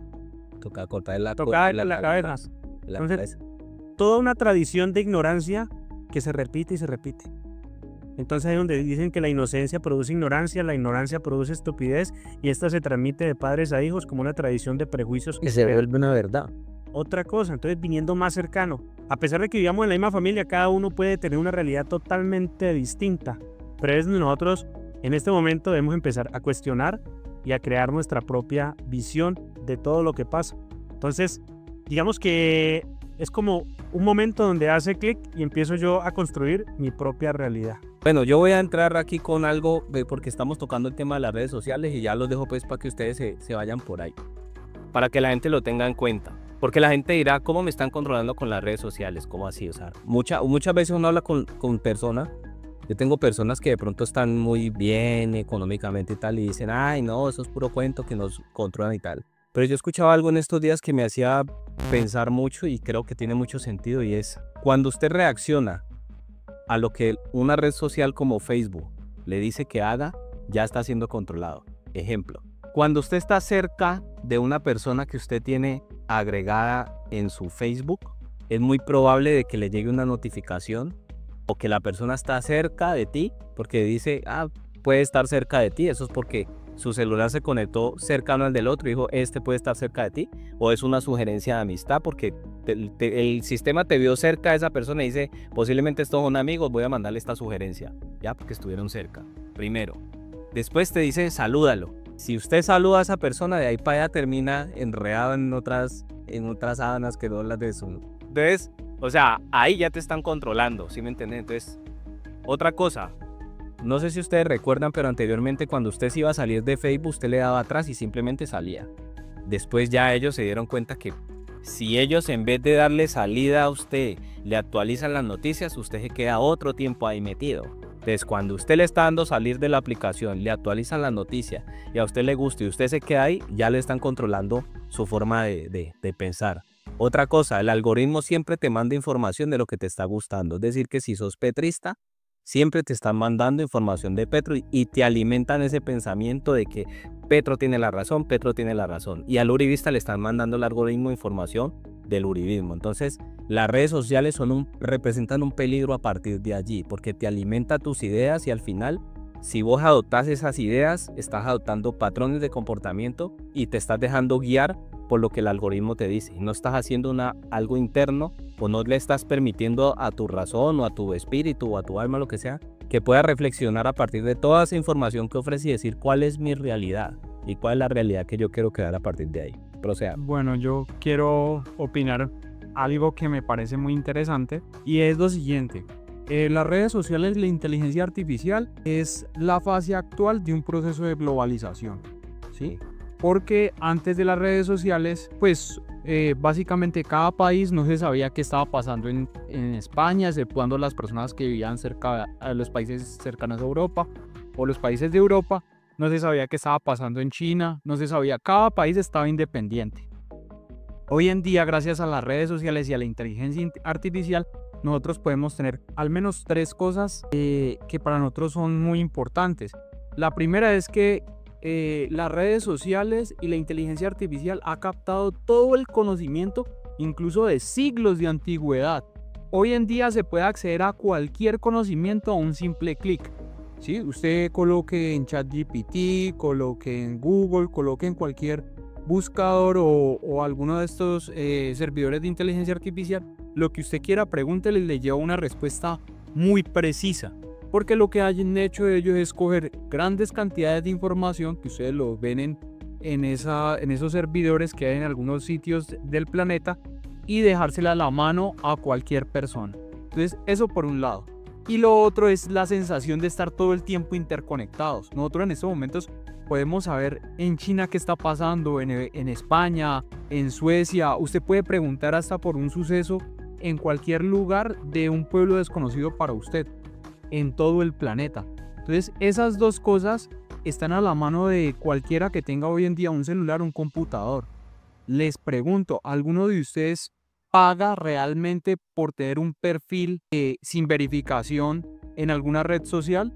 Toca cortar la cabeza. Entonces, toda una tradición de ignorancia que se repite y se repite. Entonces ahí es donde dicen que la inocencia produce ignorancia, la ignorancia produce estupidez y esta se transmite de padres a hijos como una tradición de prejuicios Que se vuelve una verdad. otra cosa. Entonces, viniendo más cercano, a pesar de que vivamos en la misma familia, cada uno puede tener una realidad totalmente distinta, pero es nosotros en este momento debemos empezar a cuestionar y a crear nuestra propia visión de todo lo que pasa. Entonces, digamos que es como un momento donde hace clic y empiezo yo a construir mi propia realidad. Bueno, yo voy a entrar aquí con algo porque estamos tocando el tema de las redes sociales y ya los dejo pues para que ustedes se vayan por ahí, para que la gente lo tenga en cuenta. Porque la gente dirá, ¿cómo me están controlando con las redes sociales? ¿Cómo así? O sea, muchas veces uno habla con personas. Yo tengo personas que de pronto están muy bien económicamente y tal, y dicen, ay, no, eso es puro cuento que nos controlan y tal. Pero yo escuchaba algo en estos días que me hacía pensar mucho y creo que tiene mucho sentido, y es cuando usted reacciona a lo que una red social como Facebook le dice que haga, ya está siendo controlado. Ejemplo, cuando usted está cerca de una persona que usted tiene agregada en su Facebook, es muy probable de que le llegue una notificación o que la persona está cerca de ti, porque dice, puede estar cerca de ti, eso es porque su celular se conectó cercano al del otro y dijo, este puede estar cerca de ti, o es una sugerencia de amistad porque el sistema te vio cerca de esa persona y dice, posiblemente estos son amigos, voy a mandarle esta sugerencia, ya, porque estuvieron cerca, primero. Después te dice, salúdalo. Si usted saluda a esa persona, de ahí para allá termina enredado en otras sábanas que no las de su. Entonces, O sea, ahí ya te están controlando, ¿sí me entienden? Entonces, otra cosa, no sé si ustedes recuerdan, pero anteriormente cuando usted se iba a salir de Facebook, usted le daba atrás y simplemente salía. Después ya ellos se dieron cuenta que si ellos en vez de darle salida a usted, le actualizan las noticias, usted se queda otro tiempo ahí metido. Entonces, cuando usted le está dando salir de la aplicación, le actualizan las noticias y a usted le gusta y usted se queda ahí, ya le están controlando su forma de pensar. Otra cosa, el algoritmo siempre te manda información de lo que te está gustando. Es decir, que si sos petrista, siempre te están mandando información de Petro y te alimentan ese pensamiento de que Petro tiene la razón, Petro tiene la razón. Y al uribista le están mandando el algoritmo información del uribismo. Entonces, las redes sociales representan un peligro a partir de allí, porque te alimenta tus ideas y al final, si vos adoptás esas ideas, estás adoptando patrones de comportamiento y te estás dejando guiar por lo que el algoritmo te dice. No estás haciendo algo interno o no le estás permitiendo a tu razón o a tu espíritu o a tu alma, lo que sea, que pueda reflexionar a partir de toda esa información que ofrece y decir cuál es mi realidad y cuál es la realidad que yo quiero crear a partir de ahí. Proceda. Bueno, yo quiero opinar algo que me parece muy interesante y es lo siguiente. Las redes sociales y la inteligencia artificial es la fase actual de un proceso de globalización, ¿sí? Porque antes de las redes sociales, pues básicamente cada país no se sabía qué estaba pasando en España, exceptuando las personas que vivían cerca a los países cercanos a Europa o los países de Europa. No se sabía qué estaba pasando en China, no se sabía, cada país estaba independiente. Hoy en día, gracias a las redes sociales y a la inteligencia artificial, nosotros podemos tener al menos 3 cosas que para nosotros son muy importantes. La primera es que las redes sociales y la inteligencia artificial ha captado todo el conocimiento, incluso de siglos de antigüedad. Hoy en día se puede acceder a cualquier conocimiento a un simple clic. ¿Sí? Usted coloque en ChatGPT, coloque en Google, coloque en cualquier buscador o alguno de estos servidores de inteligencia artificial, lo que usted quiera, pregúntele y le lleva una respuesta muy precisa. Porque lo que han hecho ellos es coger grandes cantidades de información que ustedes lo ven en esos servidores que hay en algunos sitios del planeta y dejársela a la mano a cualquier persona. Entonces, eso por un lado. Y lo otro es la sensación de estar todo el tiempo interconectados. Nosotros en estos momentos podemos saber en China qué está pasando, en España, en Suecia. Usted puede preguntar hasta por un suceso en cualquier lugar de un pueblo desconocido para usted, en todo el planeta. Entonces, esas dos cosas están a la mano de cualquiera que tenga hoy en día un celular o un computador. Les pregunto, ¿alguno de ustedes paga realmente por tener un perfil sin verificación en alguna red social?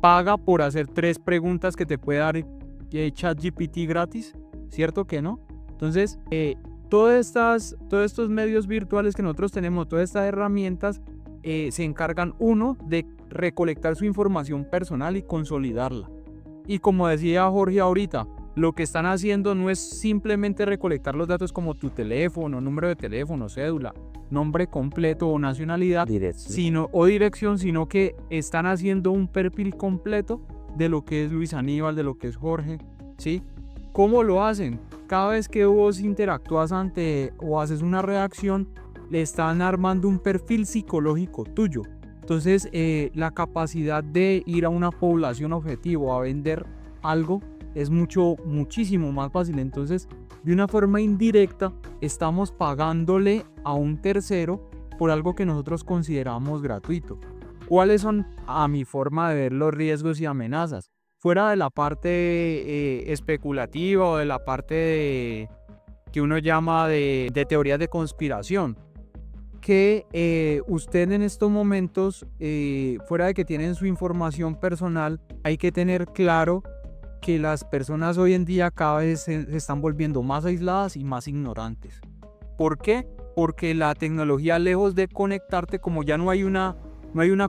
¿Paga por hacer 3 preguntas que te puede dar ChatGPT gratis? ¿Cierto que no? Entonces, todos estos medios virtuales que nosotros tenemos, todas estas herramientas, se encargan, uno, de recolectar su información personal y consolidarla. Y como decía Jorge ahorita, lo que están haciendo no es simplemente recolectar los datos como tu teléfono, número de teléfono, cédula, nombre completo o nacionalidad, dirección, sino que están haciendo un perfil completo de lo que es Luis Aníbal, de lo que es Jorge, ¿sí? ¿Cómo lo hacen? Cada vez que vos interactúas ante o haces una redacción, le están armando un perfil psicológico tuyo. Entonces, la capacidad de ir a una población objetivo a vender algo es muchísimo más fácil. Entonces, de una forma indirecta, estamos pagándole a un tercero por algo que nosotros consideramos gratuito. ¿Cuáles son, a mi forma de ver, los riesgos y amenazas? Fuera de la parte especulativa o de la parte que uno llama de teorías de conspiración, que usted en estos momentos, fuera de que tienen su información personal, hay que tener claro que las personas hoy en día cada vez se están volviendo más aisladas y más ignorantes. ¿Por qué? Porque la tecnología, lejos de conectarte, como ya no hay una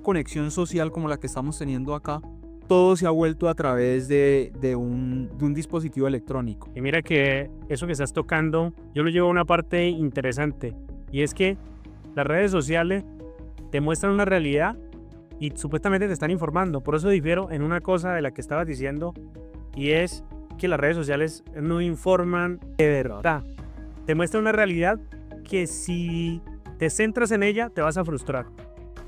conexión social como la que estamos teniendo acá, todo se ha vuelto a través de un dispositivo electrónico. Y mira que eso que estás tocando, yo lo llevo a una parte interesante, y es que las redes sociales te muestran una realidad y supuestamente te están informando. Por eso difiero en una cosa de la que estabas diciendo, y es que las redes sociales no informan de verdad. Te muestran una realidad que si te centras en ella, te vas a frustrar.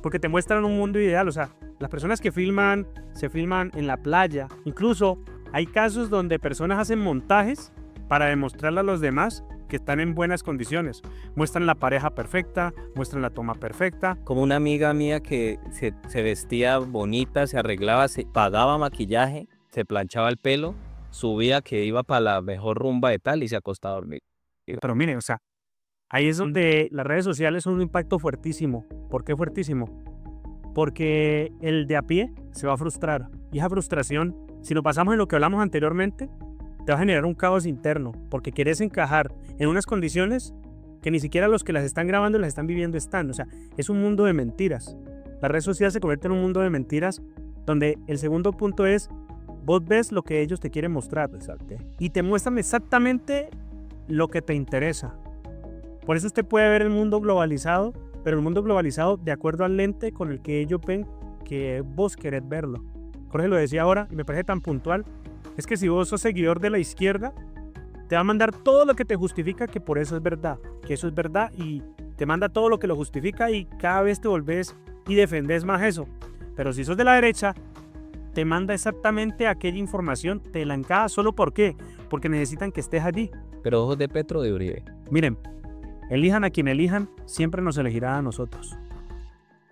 Porque te muestran un mundo ideal. O sea, las personas que filman, se filman en la playa. Incluso hay casos donde personas hacen montajes para demostrarle a los demás que están en buenas condiciones. Muestran la pareja perfecta, muestran la toma perfecta. Como una amiga mía que se vestía bonita, se arreglaba, se pagaba maquillaje, se planchaba el pelo, subía que iba para la mejor rumba de tal y se acostaba a dormir. Pero miren, o sea, ahí es donde las redes sociales son un impacto fuertísimo. ¿Por qué fuertísimo? Porque el de a pie se va a frustrar. Y esa frustración, si nos basamos en lo que hablamos anteriormente, te va a generar un caos interno. Porque quieres encajar en unas condiciones que ni siquiera los que las están grabando y las están viviendo están. O sea, es un mundo de mentiras. La red social se convierte en un mundo de mentiras donde el segundo punto es, vos ves lo que ellos te quieren mostrar. Exacto. Y te muestran exactamente lo que te interesa. Por eso usted puede ver el mundo globalizado, pero el mundo globalizado de acuerdo al lente con el que ellos ven que vos querés verlo. Jorge lo decía ahora y me parece tan puntual. Es que si vos sos seguidor de la izquierda, te va a mandar todo lo que te justifica que por eso es verdad, que eso es verdad, y te manda todo lo que lo justifica y cada vez te volvés y defendés más eso. Pero si sos de la derecha, te manda exactamente aquella información, te la encaja solo ¿por qué? Porque necesitan que estés allí. Pero ojos de Petro o de Uribe. Miren, elijan a quien elijan, siempre nos elegirá a nosotros.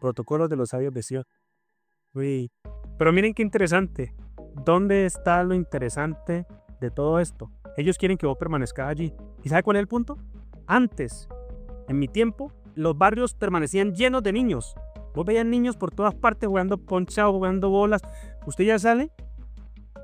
Protocolos de los sabios de Sion. Uy. Pero miren qué interesante. ¿Dónde está lo interesante de todo esto? Ellos quieren que vos permanezcas allí. ¿Y sabe cuál es el punto? Antes, en mi tiempo, los barrios permanecían llenos de niños. Vos veías niños por todas partes jugando ponchado, jugando bolas. Usted ya sale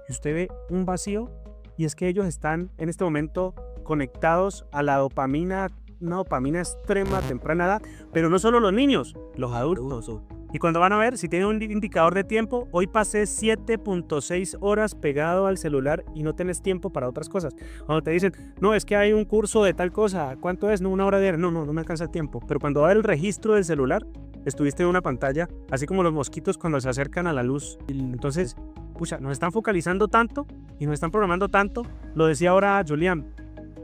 y usted ve un vacío. Y es que ellos están en este momento conectados a la dopamina, una dopamina extrema a temprana edad. Pero no solo los niños, los adultos. Y cuando van a ver, si tienen un indicador de tiempo, hoy pasé 7.6 horas pegado al celular y no tenés tiempo para otras cosas. Cuando te dicen, no, es que hay un curso de tal cosa, ¿cuánto es? No, 1 hora diaria. No me alcanza el tiempo. Pero cuando va a ver el registro del celular, estuviste en una pantalla, así como los mosquitos cuando se acercan a la luz. Entonces, pucha, nos están focalizando tanto y nos están programando tanto. Lo decía ahora Julián,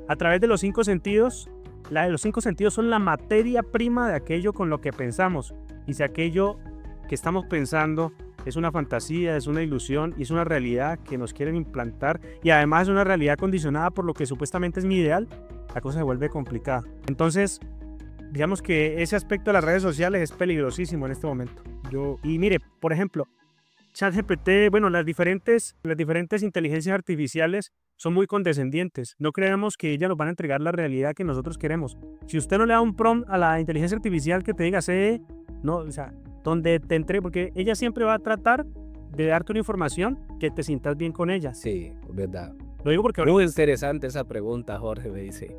a través de los 5 sentidos, los 5 sentidos son la materia prima de aquello con lo que pensamos. Y si aquello que estamos pensando es una fantasía, es una ilusión y es una realidad que nos quieren implantar y además es una realidad condicionada por lo que supuestamente es mi ideal, la cosa se vuelve complicada. Entonces, digamos que ese aspecto de las redes sociales es peligrosísimo en este momento. Y mire, por ejemplo, ChatGPT, bueno, las diferentes inteligencias artificiales son muy condescendientes. No creemos que ellas nos van a entregar la realidad que nosotros queremos. Si usted no le da un prompt a la inteligencia artificial que te diga, no, o sea, donde te entregue, porque ella siempre va a tratar de darte una información que te sientas bien con ella. Sí, es verdad. Lo digo porque... Muy interesante esa pregunta, Jorge, me dice.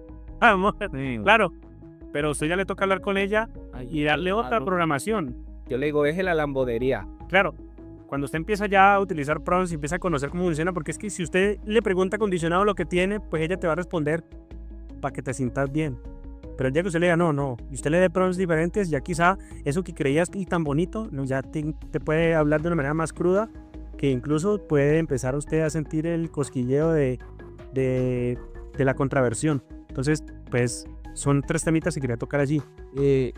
Sí, claro, pero a usted ya le toca hablar con ella y darle otra programación. Yo le digo, es la lambonería. Claro, cuando usted empieza ya a utilizar prompts y empieza a conocer cómo funciona, porque es que si usted le pregunta condicionado lo que tiene, pues ella te va a responder para que te sientas bien. Pero el día que usted le diga no, y usted le dé prompts diferentes, ya quizá eso que creías y tan bonito, ya te puede hablar de una manera más cruda, que incluso puede empezar usted a sentir el cosquilleo de la contraversión. Entonces, pues son 3 temitas que quería tocar allí.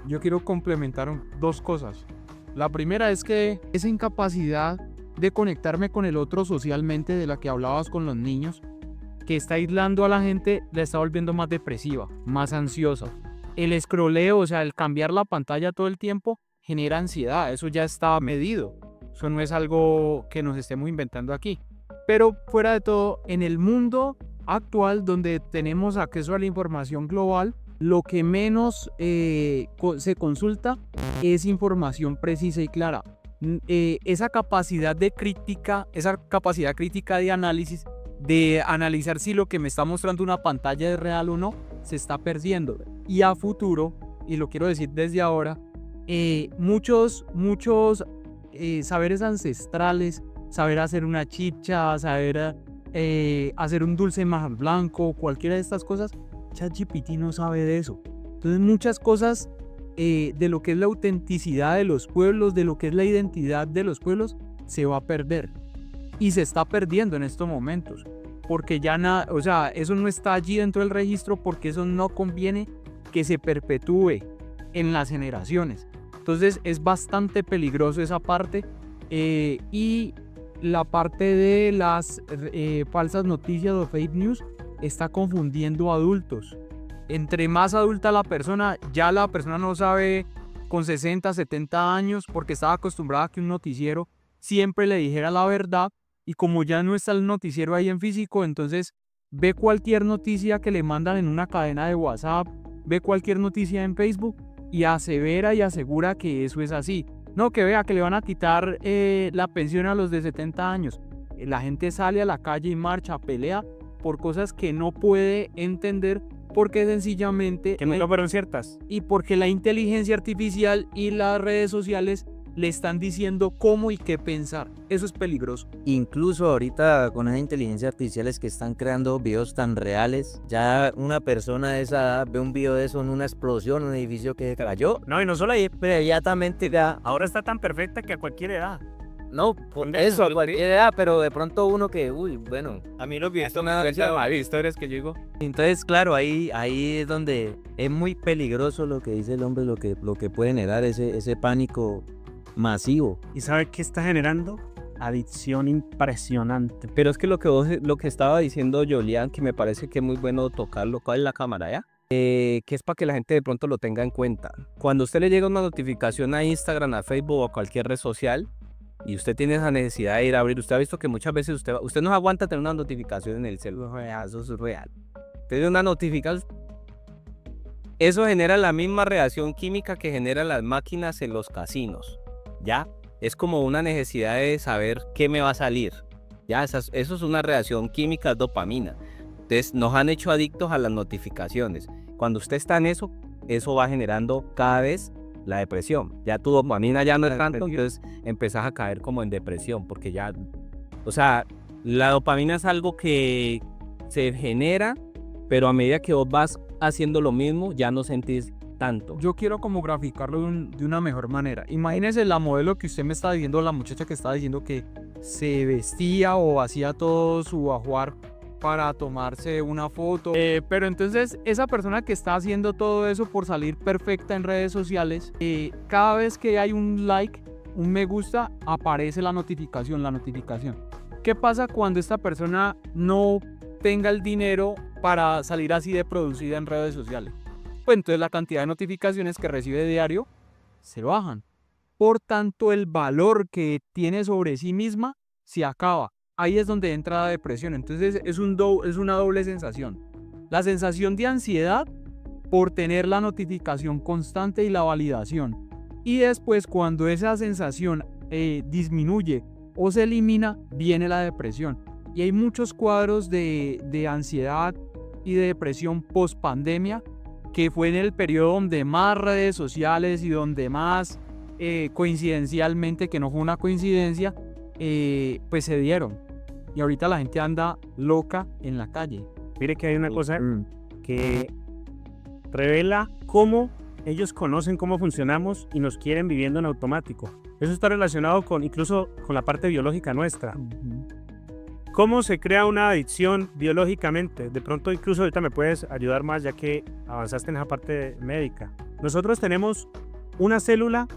Yo quiero complementar 2 cosas. La primera es que esa incapacidad de conectarme con el otro socialmente de la que hablabas con los niños, que está aislando a la gente, la está volviendo más depresiva, más ansiosa. El escroleo, o sea, el cambiar la pantalla todo el tiempo, genera ansiedad. Eso ya está medido. Eso no es algo que nos estemos inventando aquí. Pero fuera de todo, en el mundo actual, donde tenemos acceso a la información global, lo que menos se consulta es información precisa y clara. Esa capacidad crítica de análisis, de analizar si lo que me está mostrando una pantalla es real o no, se está perdiendo. Y a futuro, y lo quiero decir desde ahora, muchos saberes ancestrales, saber hacer una chicha, saber hacer un dulce más blanco, cualquiera de estas cosas, ChatGPT no sabe de eso. Entonces muchas cosas de lo que es la autenticidad de los pueblos, de lo que es la identidad de los pueblos, se va a perder. Y se está perdiendo en estos momentos. Porque ya o sea, eso no está allí dentro del registro, porque eso no conviene que se perpetúe. en las generaciones. Entonces es bastante peligroso esa parte. Y la parte de las falsas noticias o fake news está confundiendo a adultos. Entre más adulta la persona, ya la persona no sabe con 60, 70 años, porque estaba acostumbrada a que un noticiero siempre le dijera la verdad, y como ya no está el noticiero ahí en físico, entonces ve cualquier noticia que le mandan en una cadena de WhatsApp, ve cualquier noticia en Facebook y asevera y asegura que eso es así. No, que vea que le van a quitar la pensión a los de 70 años. La gente sale a la calle y marcha, pelea por cosas que no puede entender, porque sencillamente... Que nunca fueron ciertas. Y porque la inteligencia artificial y las redes sociales le están diciendo cómo y qué pensar. Eso es peligroso. Incluso ahorita con esas inteligencias artificiales que están creando videos tan reales, ya una persona de esa edad ve un video de eso en una explosión, un edificio que se cayó, No, y no solo ahí, inmediatamente ya, ahora está tan perfecta que a cualquier edad. no, por eso, a cualquier edad, pero de pronto uno que, uy, bueno, A mí los videos Esto me me da dan risa. historias que yo digo. entonces claro, ahí es donde es muy peligroso lo que dice el hombre, lo que puede generar ese pánico masivo. ¿Y sabe qué está generando? Adicción impresionante. Pero es que lo que estaba diciendo Julián, que me parece que es muy bueno tocarlo, ¿cuál es la cámara ya? Que es para que la gente de pronto lo tenga en cuenta. Cuando a usted le llega una notificación a Instagram, a Facebook o a cualquier red social, y usted tiene esa necesidad de ir a abrir, usted ha visto que muchas veces usted no aguanta tener una notificación en el celular, eso es real. Tiene una notificación, eso genera la misma reacción química que generan las máquinas en los casinos, ¿ya? Es como una necesidad de saber qué me va a salir, ¿ya? Eso es una reacción química, es dopamina. Entonces nos han hecho adictos a las notificaciones. Cuando usted está en eso va generando cada vez la depresión. Ya tu dopamina ya no es tanto, entonces empezás a caer como en depresión, porque ya, o sea, la dopamina es algo que se genera, pero a medida que vos vas haciendo lo mismo, ya no sentís tanto. Yo quiero como graficarlo de una mejor manera. Imagínese la modelo que usted me está diciendo, la muchacha que estaba diciendo que se vestía o hacía todo su ajuar para tomarse una foto. Pero entonces esa persona que está haciendo todo eso por salir perfecta en redes sociales, cada vez que hay un like, un me gusta, aparece la notificación. ¿Qué pasa cuando esta persona no tenga el dinero para salir así de producida en redes sociales? Pues entonces la cantidad de notificaciones que recibe diario se bajan. Por tanto, el valor que tiene sobre sí misma se acaba. Ahí es donde entra la depresión. Entonces es una doble sensación. La sensación de ansiedad por tener la notificación constante y la validación. Y después, cuando esa sensación disminuye o se elimina, viene la depresión. Y hay muchos cuadros de ansiedad y de depresión post pandemia, que fue en el periodo donde más redes sociales y donde más coincidencialmente, que no fue una coincidencia, pues se dieron. Y ahorita la gente anda loca en la calle. Mire que hay una cosa que revela cómo ellos conocen cómo funcionamos y nos quieren viviendo en automático. Eso está relacionado incluso con la parte biológica nuestra. ¿Cómo se crea una adicción biológicamente? De pronto incluso ahorita me puedes ayudar más, ya que avanzaste en esa parte médica. Nosotros tenemos una célula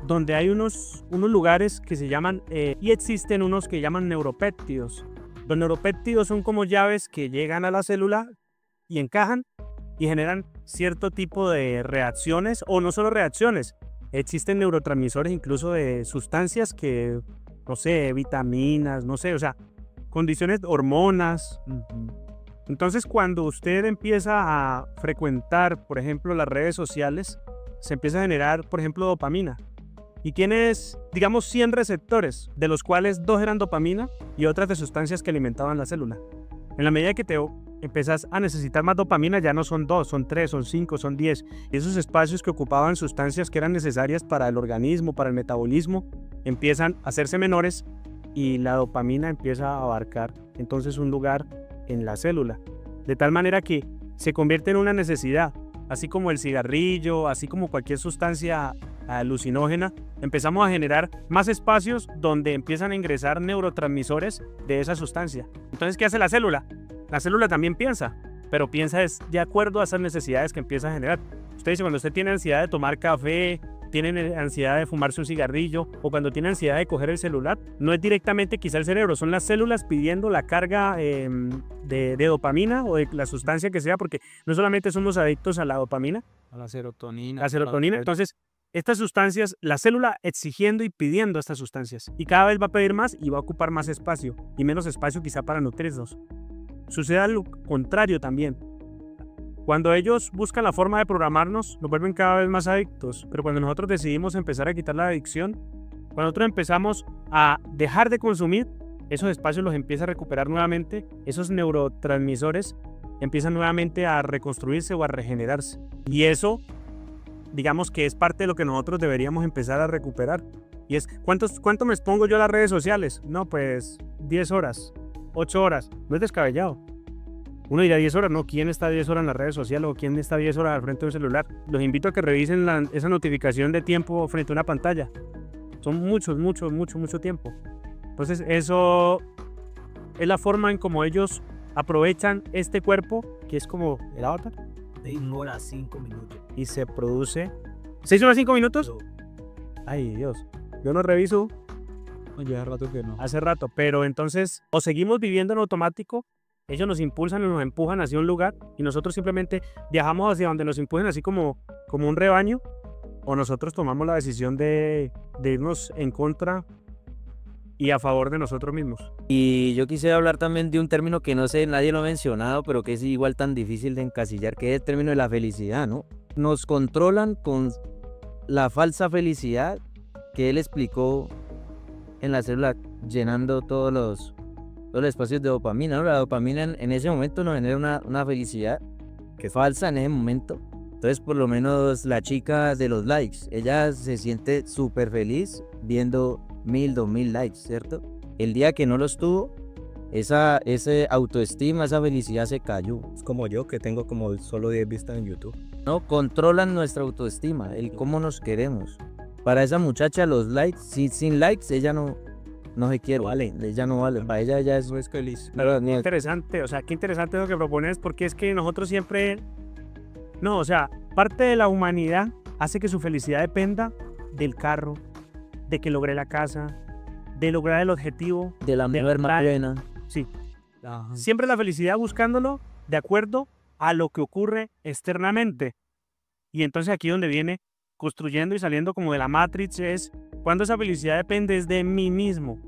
donde hay unos lugares que se llaman, y existen unos que llaman neuropéptidos. Los neuropéptidos son como llaves que llegan a la célula y encajan y generan cierto tipo de reacciones, o no solo reacciones. Existen neurotransmisores incluso de sustancias que, no sé, vitaminas, no sé, o sea, condiciones, hormonas. Entonces, cuando usted empieza a frecuentar, por ejemplo, las redes sociales, se empieza a generar, por ejemplo, dopamina. Y tienes, digamos, 100 receptores, de los cuales 2 eran dopamina y otras de sustancias que alimentaban la célula. En la medida que te empezás a necesitar más dopamina, ya no son 2, son 3, son 5, son 10. Esos espacios que ocupaban sustancias que eran necesarias para el organismo, para el metabolismo, empiezan a hacerse menores y la dopamina empieza a abarcar entonces un lugar en la célula. De tal manera que se convierte en una necesidad, así como el cigarrillo, así como cualquier sustancia alucinógena. Empezamos a generar más espacios donde empiezan a ingresar neurotransmisores de esa sustancia. Entonces, ¿qué hace la célula? La célula también piensa, pero piensa es de acuerdo a esas necesidades que empieza a generar. Usted dice, cuando usted tiene ansiedad de tomar café, tiene ansiedad de fumarse un cigarrillo o cuando tiene ansiedad de coger el celular, no es directamente quizá el cerebro, son las células pidiendo la carga de dopamina o de la sustancia que sea, porque no solamente somos adictos a la dopamina, A la serotonina. la serotonina, entonces estas sustancias, la célula exigiendo y pidiendo estas sustancias y cada vez va a pedir más y va a ocupar más espacio y menos espacio quizá para nutrirnos. Sucede lo contrario también. Cuando ellos buscan la forma de programarnos, nos vuelven cada vez más adictos. Pero cuando nosotros decidimos empezar a quitar la adicción, cuando nosotros empezamos a dejar de consumir, esos espacios los empieza a recuperar nuevamente, esos neurotransmisores empiezan nuevamente a reconstruirse o a regenerarse. Y eso, digamos que es parte de lo que nosotros deberíamos empezar a recuperar. Y es, ¿cuánto me expongo yo a las redes sociales? No, pues 10 horas, 8 horas. No es descabellado. Uno dirá 10 horas, no, ¿quién está 10 horas en las redes sociales o quién está 10 horas al frente de un celular? Los invito a que revisen esa notificación de tiempo frente a una pantalla. Son mucho tiempo. Entonces eso es la forma en cómo ellos aprovechan este cuerpo, que es como el avatar. 6 horas 5 minutos. Y se produce... ¿6 horas 5 minutos? Ay, Dios. Yo no reviso Oye, hace rato que no. hace rato, pero entonces o seguimos viviendo en automático, ellos nos impulsan y nos empujan hacia un lugar y nosotros simplemente viajamos hacia donde nos empujen así como un rebaño, o nosotros tomamos la decisión de irnos en contra y a favor de nosotros mismos. Y yo quisiera hablar también de un término que no sé, nadie lo ha mencionado, pero que es igual tan difícil de encasillar, que es el término de la felicidad, ¿no? Nos controlan con la falsa felicidad que él explicó en la célula, llenando todos los espacios de dopamina, ¿no? La dopamina en ese momento nos genera una felicidad que es falsa en ese momento. Entonces, por lo menos la chica de los likes, ella se siente súper feliz viendo 1000, 2000 likes, ¿cierto? El día que no los tuvo, esa autoestima, esa felicidad se cayó. Es como yo, que tengo como solo 10 vistas en YouTube. ¿No? Controlan nuestra autoestima, el cómo nos queremos. Para esa muchacha, los likes, sin likes, ella no se quiere. Vale. Ella no vale. Para ella ya es feliz. Pero, Qué interesante, o sea, qué interesante lo que propones, porque es que nosotros siempre... No, o sea, parte de la humanidad hace que su felicidad dependa del carro, de que logre la casa, de lograr el objetivo. de la mujer más buena. Sí, Ajá. siempre la felicidad buscándolo de acuerdo a lo que ocurre externamente. Y entonces aquí donde viene construyendo y saliendo como de la Matrix es cuando esa felicidad depende es de mí mismo,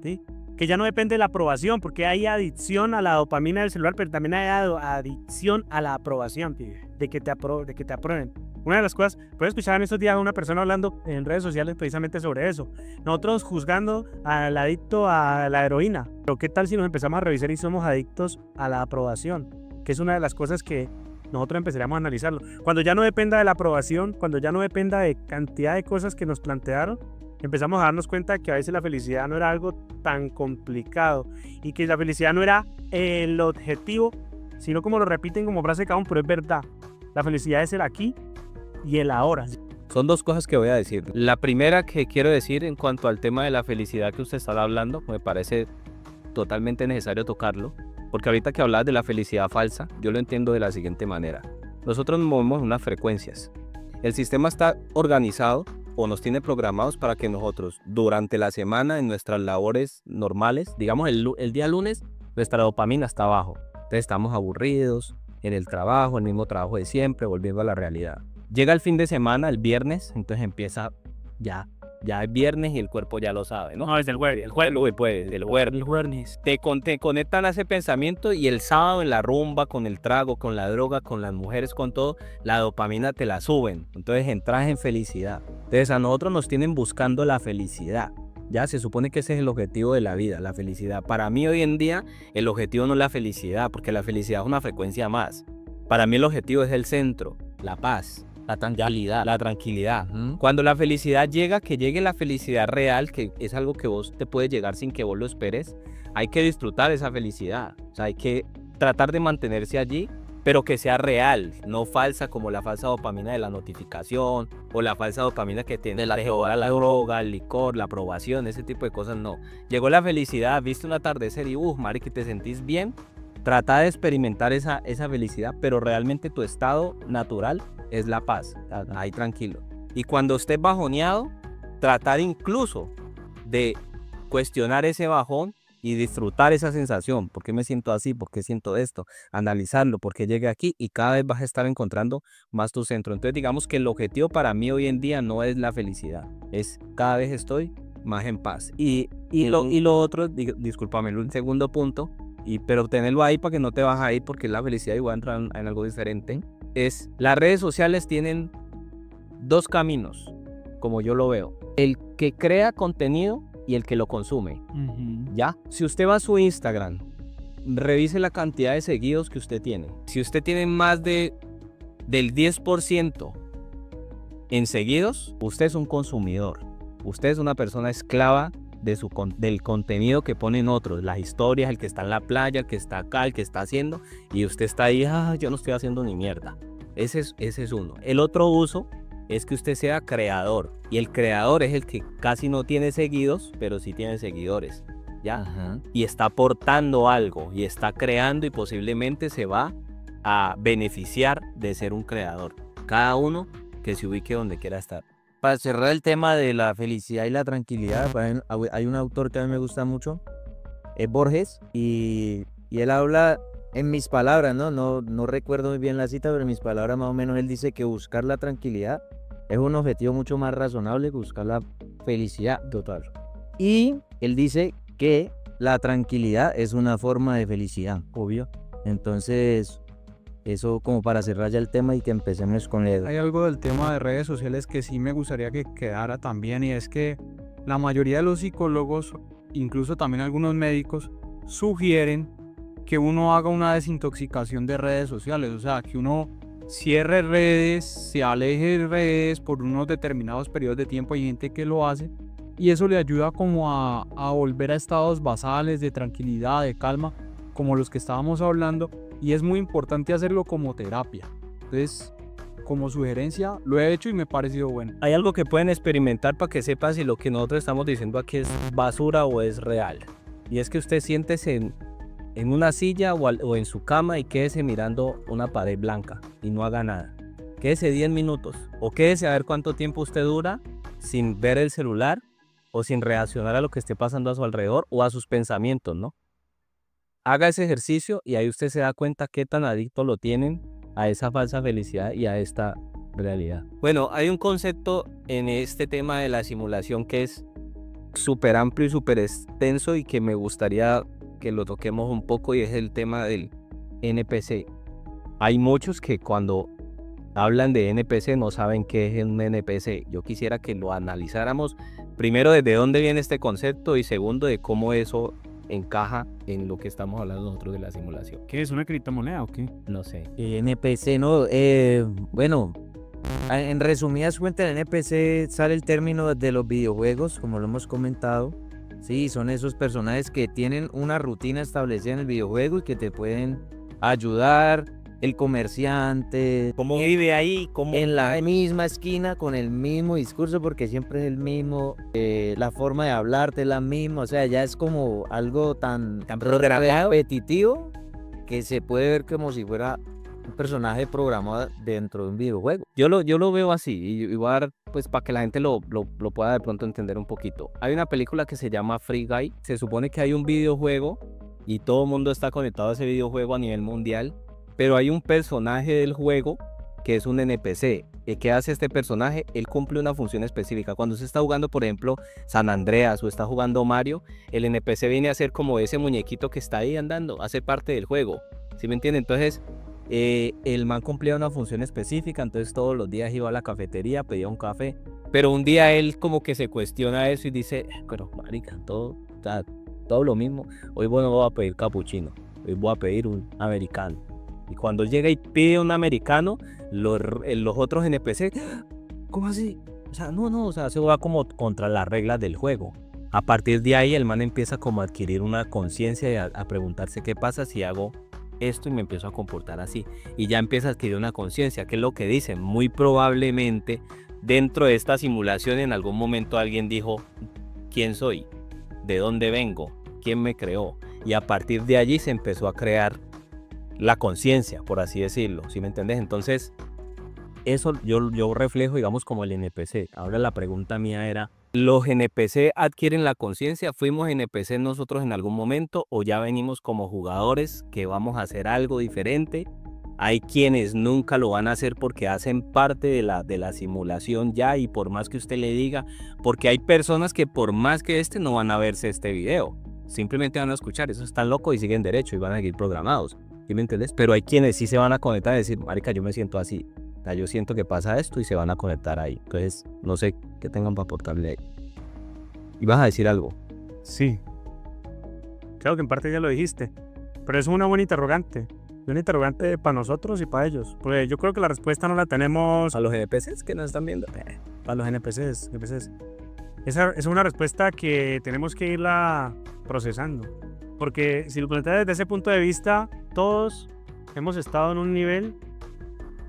¿sí? Que ya no depende de la aprobación, porque hay adicción a la dopamina del celular, pero también hay adicción a la aprobación, de que te aprueben. Una de las cosas, puedes escuchar en estos días a una persona hablando en redes sociales precisamente sobre eso. Nosotros juzgando al adicto a la heroína, pero ¿qué tal si nos empezamos a revisar y somos adictos a la aprobación? Que es una de las cosas que nosotros empezaríamos a analizarlo. Cuando ya no dependa de la aprobación, cuando ya no dependa de cantidad de cosas que nos plantearon, empezamos a darnos cuenta que a veces la felicidad no era algo tan complicado y que la felicidad no era el objetivo, sino como lo repiten como frase de cada uno, pero es verdad. La felicidad es el aquí y el ahora. Son dos cosas que voy a decir. La primera que quiero decir en cuanto al tema de la felicidad que usted estaba hablando, me parece totalmente necesario tocarlo, porque ahorita que hablabas de la felicidad falsa, yo lo entiendo de la siguiente manera. Nosotros nos movemos en unas frecuencias. El sistema está organizado o nos tiene programados para que nosotros durante la semana en nuestras labores normales, digamos el día lunes, nuestra dopamina está abajo. Entonces estamos aburridos en el trabajo, el mismo trabajo de siempre, volviendo a la realidad. Llega el fin de semana, el viernes, entonces empieza ya es viernes y el cuerpo ya lo sabe, ¿no? No, desde el jueves. El jueves. Te conectan a ese pensamiento y el sábado en la rumba, con el trago, con la droga, con las mujeres, con todo, la dopamina te la suben. Entonces entras en felicidad. Entonces a nosotros nos tienen buscando la felicidad. Ya se supone que ese es el objetivo de la vida, la felicidad. Para mí hoy en día el objetivo no es la felicidad, porque la felicidad es una frecuencia más. Para mí el objetivo es el centro, la paz. La tranquilidad. Cuando la felicidad llega, que llegue la felicidad real, que es algo que vos te puede llegar sin que vos lo esperes, hay que disfrutar esa felicidad. O sea, hay que tratar de mantenerse allí, pero que sea real, no falsa como la falsa dopamina de la notificación o la falsa dopamina que tiene la droga, el licor, la aprobación, ese tipo de cosas no. Llegó la felicidad, viste un atardecer y marica, te sentís bien, Trata de experimentar esa felicidad, pero realmente tu estado natural es la paz, ahí tranquilo. Y cuando estés bajoneado, tratar incluso de cuestionar ese bajón y disfrutar esa sensación. ¿Por qué me siento así? ¿Por qué siento esto? Analizarlo, ¿por qué llegué aquí? Y cada vez vas a estar encontrando más tu centro. Entonces digamos que el objetivo para mí hoy en día no es la felicidad, es cada vez estoy más en paz. Y lo otro, discúlpame, un segundo punto, pero tenerlo ahí para que no te vas a ir, porque la felicidad igual entra en algo diferente, es las redes sociales tienen dos caminos, como yo lo veo. El que crea contenido y el que lo consume. ¿Ya? Si usted va a su Instagram, revise la cantidad de seguidos que usted tiene. Si usted tiene más del 10% en seguidos, usted es un consumidor. Usted es una persona esclava del contenido que ponen otros, las historias, el que está en la playa, el que está acá, el que está haciendo, y usted está ahí, yo no estoy haciendo ni mierda. Ese es uno. El otro uso es que usted sea creador, y el creador es el que casi no tiene seguidos, pero sí tiene seguidores, ¿ya? Ajá. Y está aportando algo, y está creando, y posiblemente se va a beneficiar de ser un creador. Cada uno que se ubique donde quiera estar. Para cerrar el tema de la felicidad y la tranquilidad, hay un autor que a mí me gusta mucho, es Borges, y él habla, en mis palabras, no recuerdo muy bien la cita, pero en mis palabras más o menos él dice que buscar la tranquilidad es un objetivo mucho más razonable que buscar la felicidad. Total. Y él dice que la tranquilidad es una forma de felicidad, obvio. Entonces, eso como para cerrar ya el tema y que empecemos con el... Hay algo del tema de redes sociales que sí me gustaría que quedara también, y es que la mayoría de los psicólogos, incluso también algunos médicos, sugieren que uno haga una desintoxicación de redes sociales, o sea, que uno cierre redes, se aleje de redes por unos determinados periodos de tiempo. Hay gente que lo hace y eso le ayuda como a volver a estados basales de tranquilidad, de calma, como los que estábamos hablando, y es muy importante hacerlo como terapia. Entonces, como sugerencia, lo he hecho y me ha parecido bueno. Hay algo que pueden experimentar para que sepan si lo que nosotros estamos diciendo aquí es basura o es real. Y es que usted siéntese en una silla o en su cama y quédese mirando una pared blanca y no haga nada. Quédese 10 minutos o quédese a ver cuánto tiempo usted dura sin ver el celular o sin reaccionar a lo que esté pasando a su alrededor o a sus pensamientos, ¿no? Haga ese ejercicio y ahí usted se da cuenta qué tan adicto lo tienen a esa falsa felicidad y a esta realidad. Bueno, hay un concepto en este tema de la simulación que es súper amplio y súper extenso y que me gustaría que lo toquemos un poco, y es el tema del NPC. Hay muchos que cuando hablan de NPC no saben qué es un NPC. Yo quisiera que lo analizáramos primero desde dónde viene este concepto y segundo de cómo eso encaja en lo que estamos hablando nosotros de la simulación. ¿Qué es una criptomoneda o qué? No sé. NPC, ¿no? Bueno, en resumidas cuentas, el NPC sale el término de los videojuegos, como lo hemos comentado. Sí, son esos personajes que tienen una rutina establecida en el videojuego y que te pueden ayudar. El comerciante, ¿Cómo vive ahí? ¿Cómo? en la misma esquina con el mismo discurso, porque siempre es el mismo, la forma de hablarte es la misma, o sea, ya es como algo tan repetitivo que se puede ver como si fuera un personaje programado dentro de un videojuego. Yo lo veo así, y igual pues para que la gente lo pueda de pronto entender un poquito. Hay una película que se llama Free Guy. Se supone que hay un videojuego y todo el mundo está conectado a ese videojuego a nivel mundial, pero hay un personaje del juego que es un NPC. ¿Qué hace este personaje? Él cumple una función específica. Cuando se está jugando, por ejemplo, San Andreas o está jugando Mario, el NPC viene a ser como ese muñequito que está ahí andando, hace parte del juego. ¿Sí me entienden? Entonces, el man cumplía una función específica, entonces todos los días iba a la cafetería, pedía un café, pero un día él como que se cuestiona eso y dice, pero marica, todo lo mismo, hoy no voy a pedir capuchino, hoy voy a pedir un americano. Y cuando llega y pide un americano, los otros NPC, ¿cómo así? O sea, no, o sea, se va como contra las reglas del juego. A partir de ahí el man empieza como a adquirir una conciencia y a preguntarse qué pasa si hago esto y me empiezo a comportar así. Y ya empieza a adquirir una conciencia, que es lo que dicen. Muy probablemente dentro de esta simulación en algún momento alguien dijo, ¿quién soy? ¿De dónde vengo? ¿Quién me creó? Y a partir de allí se empezó a crear la conciencia, por así decirlo, ¿sí me entiendes? Entonces, eso yo reflejo, digamos, como el NPC. Ahora la pregunta mía era, ¿los NPC adquieren la conciencia? ¿Fuimos NPC nosotros en algún momento o ya venimos como jugadores que vamos a hacer algo diferente? Hay quienes nunca lo van a hacer porque hacen parte de la simulación ya, y por más que usted le diga, porque hay personas que por más que no van a verse este video, simplemente van a escuchar, eso están locos y siguen derecho y van a seguir programados, ¿sí me entiendes? Pero hay quienes sí se van a conectar y decir, marica, yo me siento así, o sea, yo siento que pasa esto, y se van a conectar ahí. Entonces, no sé qué tengan para aportarle ahí. ¿Y vas a decir algo? Sí. Creo que en parte ya lo dijiste, pero es una buena interrogante. Un interrogante para nosotros y para ellos. Porque yo creo que la respuesta no la tenemos A los NPCs que nos están viendo. para los NPCs. Esa es una respuesta que tenemos que irla procesando. Porque si lo planteas desde ese punto de vista, todos hemos estado en un nivel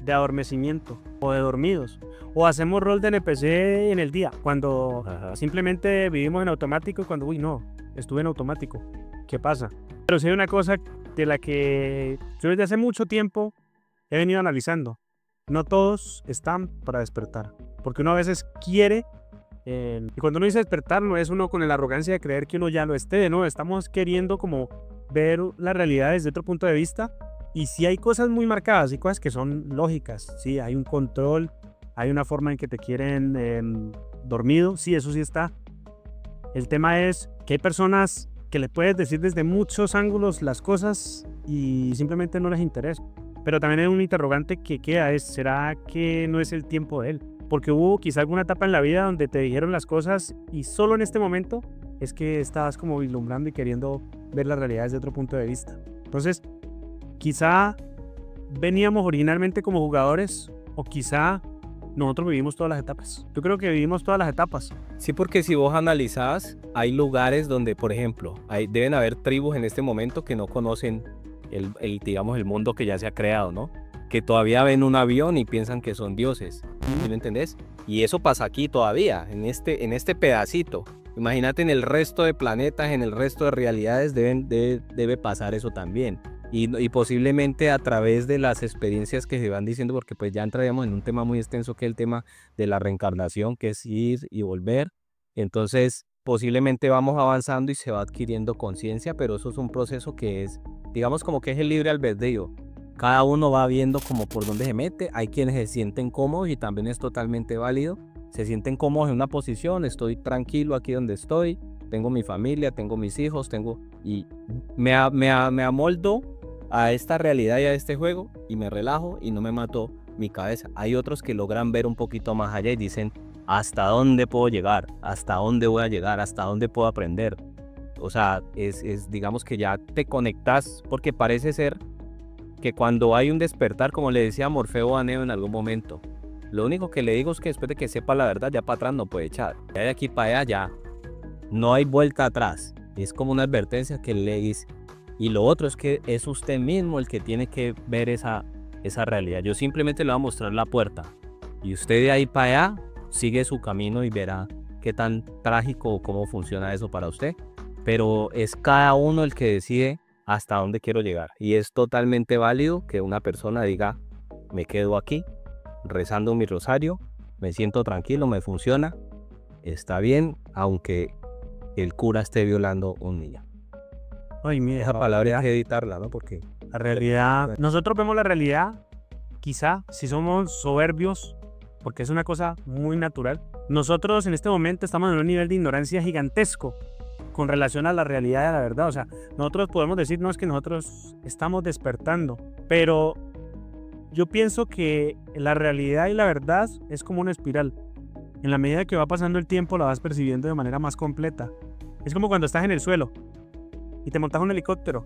de adormecimiento o de dormidos. O hacemos rol de NPC en el día, cuando simplemente vivimos en automático y cuando, uy, no, estuve en automático. ¿Qué pasa? Pero sí hay una cosa de la que yo desde hace mucho tiempo he venido analizando. No todos están para despertar, porque uno a veces quiere, y cuando uno dice despertar no es uno con la arrogancia de creer que uno ya lo esté, no, estamos queriendo como ver la realidad desde otro punto de vista, y sí hay cosas muy marcadas, hay cosas que son lógicas, sí, hay un control, hay una forma en que te quieren dormido, sí, eso sí está. El tema es que hay personas que le puedes decir desde muchos ángulos las cosas y simplemente no les interesa. Pero también hay un interrogante que queda, ¿será que no es el tiempo de él? Porque hubo quizá alguna etapa en la vida donde te dijeron las cosas y solo en este momento es que estabas como vislumbrando y queriendo ver la realidad desde otro punto de vista. Entonces, quizá veníamos originalmente como jugadores o quizá nosotros vivimos todas las etapas. Yo creo que vivimos todas las etapas. Sí, porque si vos analizás, hay lugares donde, por ejemplo, deben haber tribus en este momento que no conocen digamos, el mundo que ya se ha creado, ¿no? Que todavía ven un avión y piensan que son dioses, ¿sí me entendés? Y eso pasa aquí todavía, en este pedacito. Imagínate en el resto de planetas, en el resto de realidades debe pasar eso también. Y posiblemente a través de las experiencias que se van diciendo, porque pues ya entraríamos en un tema muy extenso que es el tema de la reencarnación, que es ir y volver. Entonces posiblemente vamos avanzando y se va adquiriendo conciencia, pero eso es un proceso que es, digamos, como que es el libre albedrío. Cada uno va viendo como por dónde se mete. Hay quienes se sienten cómodos y también es totalmente válido. Se sienten cómodos en una posición, estoy tranquilo aquí donde estoy, tengo mi familia, tengo mis hijos, y me amoldo a esta realidad y a este juego y me relajo y no me mato mi cabeza. Hay otros que logran ver un poquito más allá y dicen, ¿hasta dónde puedo llegar? ¿Hasta dónde voy a llegar? ¿Hasta dónde puedo aprender? O sea, digamos que ya te conectas, porque parece ser que cuando hay un despertar, como le decía Morfeo a Neo en algún momento, lo único que le digo es que después de que sepa la verdad, ya para atrás no puede echar. Ya de aquí para allá ya no hay vuelta atrás. Es como una advertencia que le dice. Y lo otro es que es usted mismo el que tiene que ver esa realidad. Yo simplemente le voy a mostrar la puerta. Y usted de ahí para allá sigue su camino y verá qué tan trágico o cómo funciona eso para usted. Pero es cada uno el que decide hasta dónde quiero llegar. Y es totalmente válido que una persona diga, me quedo aquí, rezando mi rosario, me siento tranquilo, me funciona, está bien, aunque el cura esté violando a un niño. Ay, mira, Esa palabra hay que editarla, ¿no? Porque la realidad, nosotros vemos la realidad, quizá si somos soberbios, porque es una cosa muy natural. Nosotros en este momento estamos en un nivel de ignorancia gigantesco con relación a la realidad y a la verdad. O sea, nosotros podemos decir, no, es que nosotros estamos despertando, pero yo pienso que la realidad y la verdad es como una espiral. En la medida que va pasando el tiempo la vas percibiendo de manera más completa. Es como cuando estás en el suelo y te montas un helicóptero.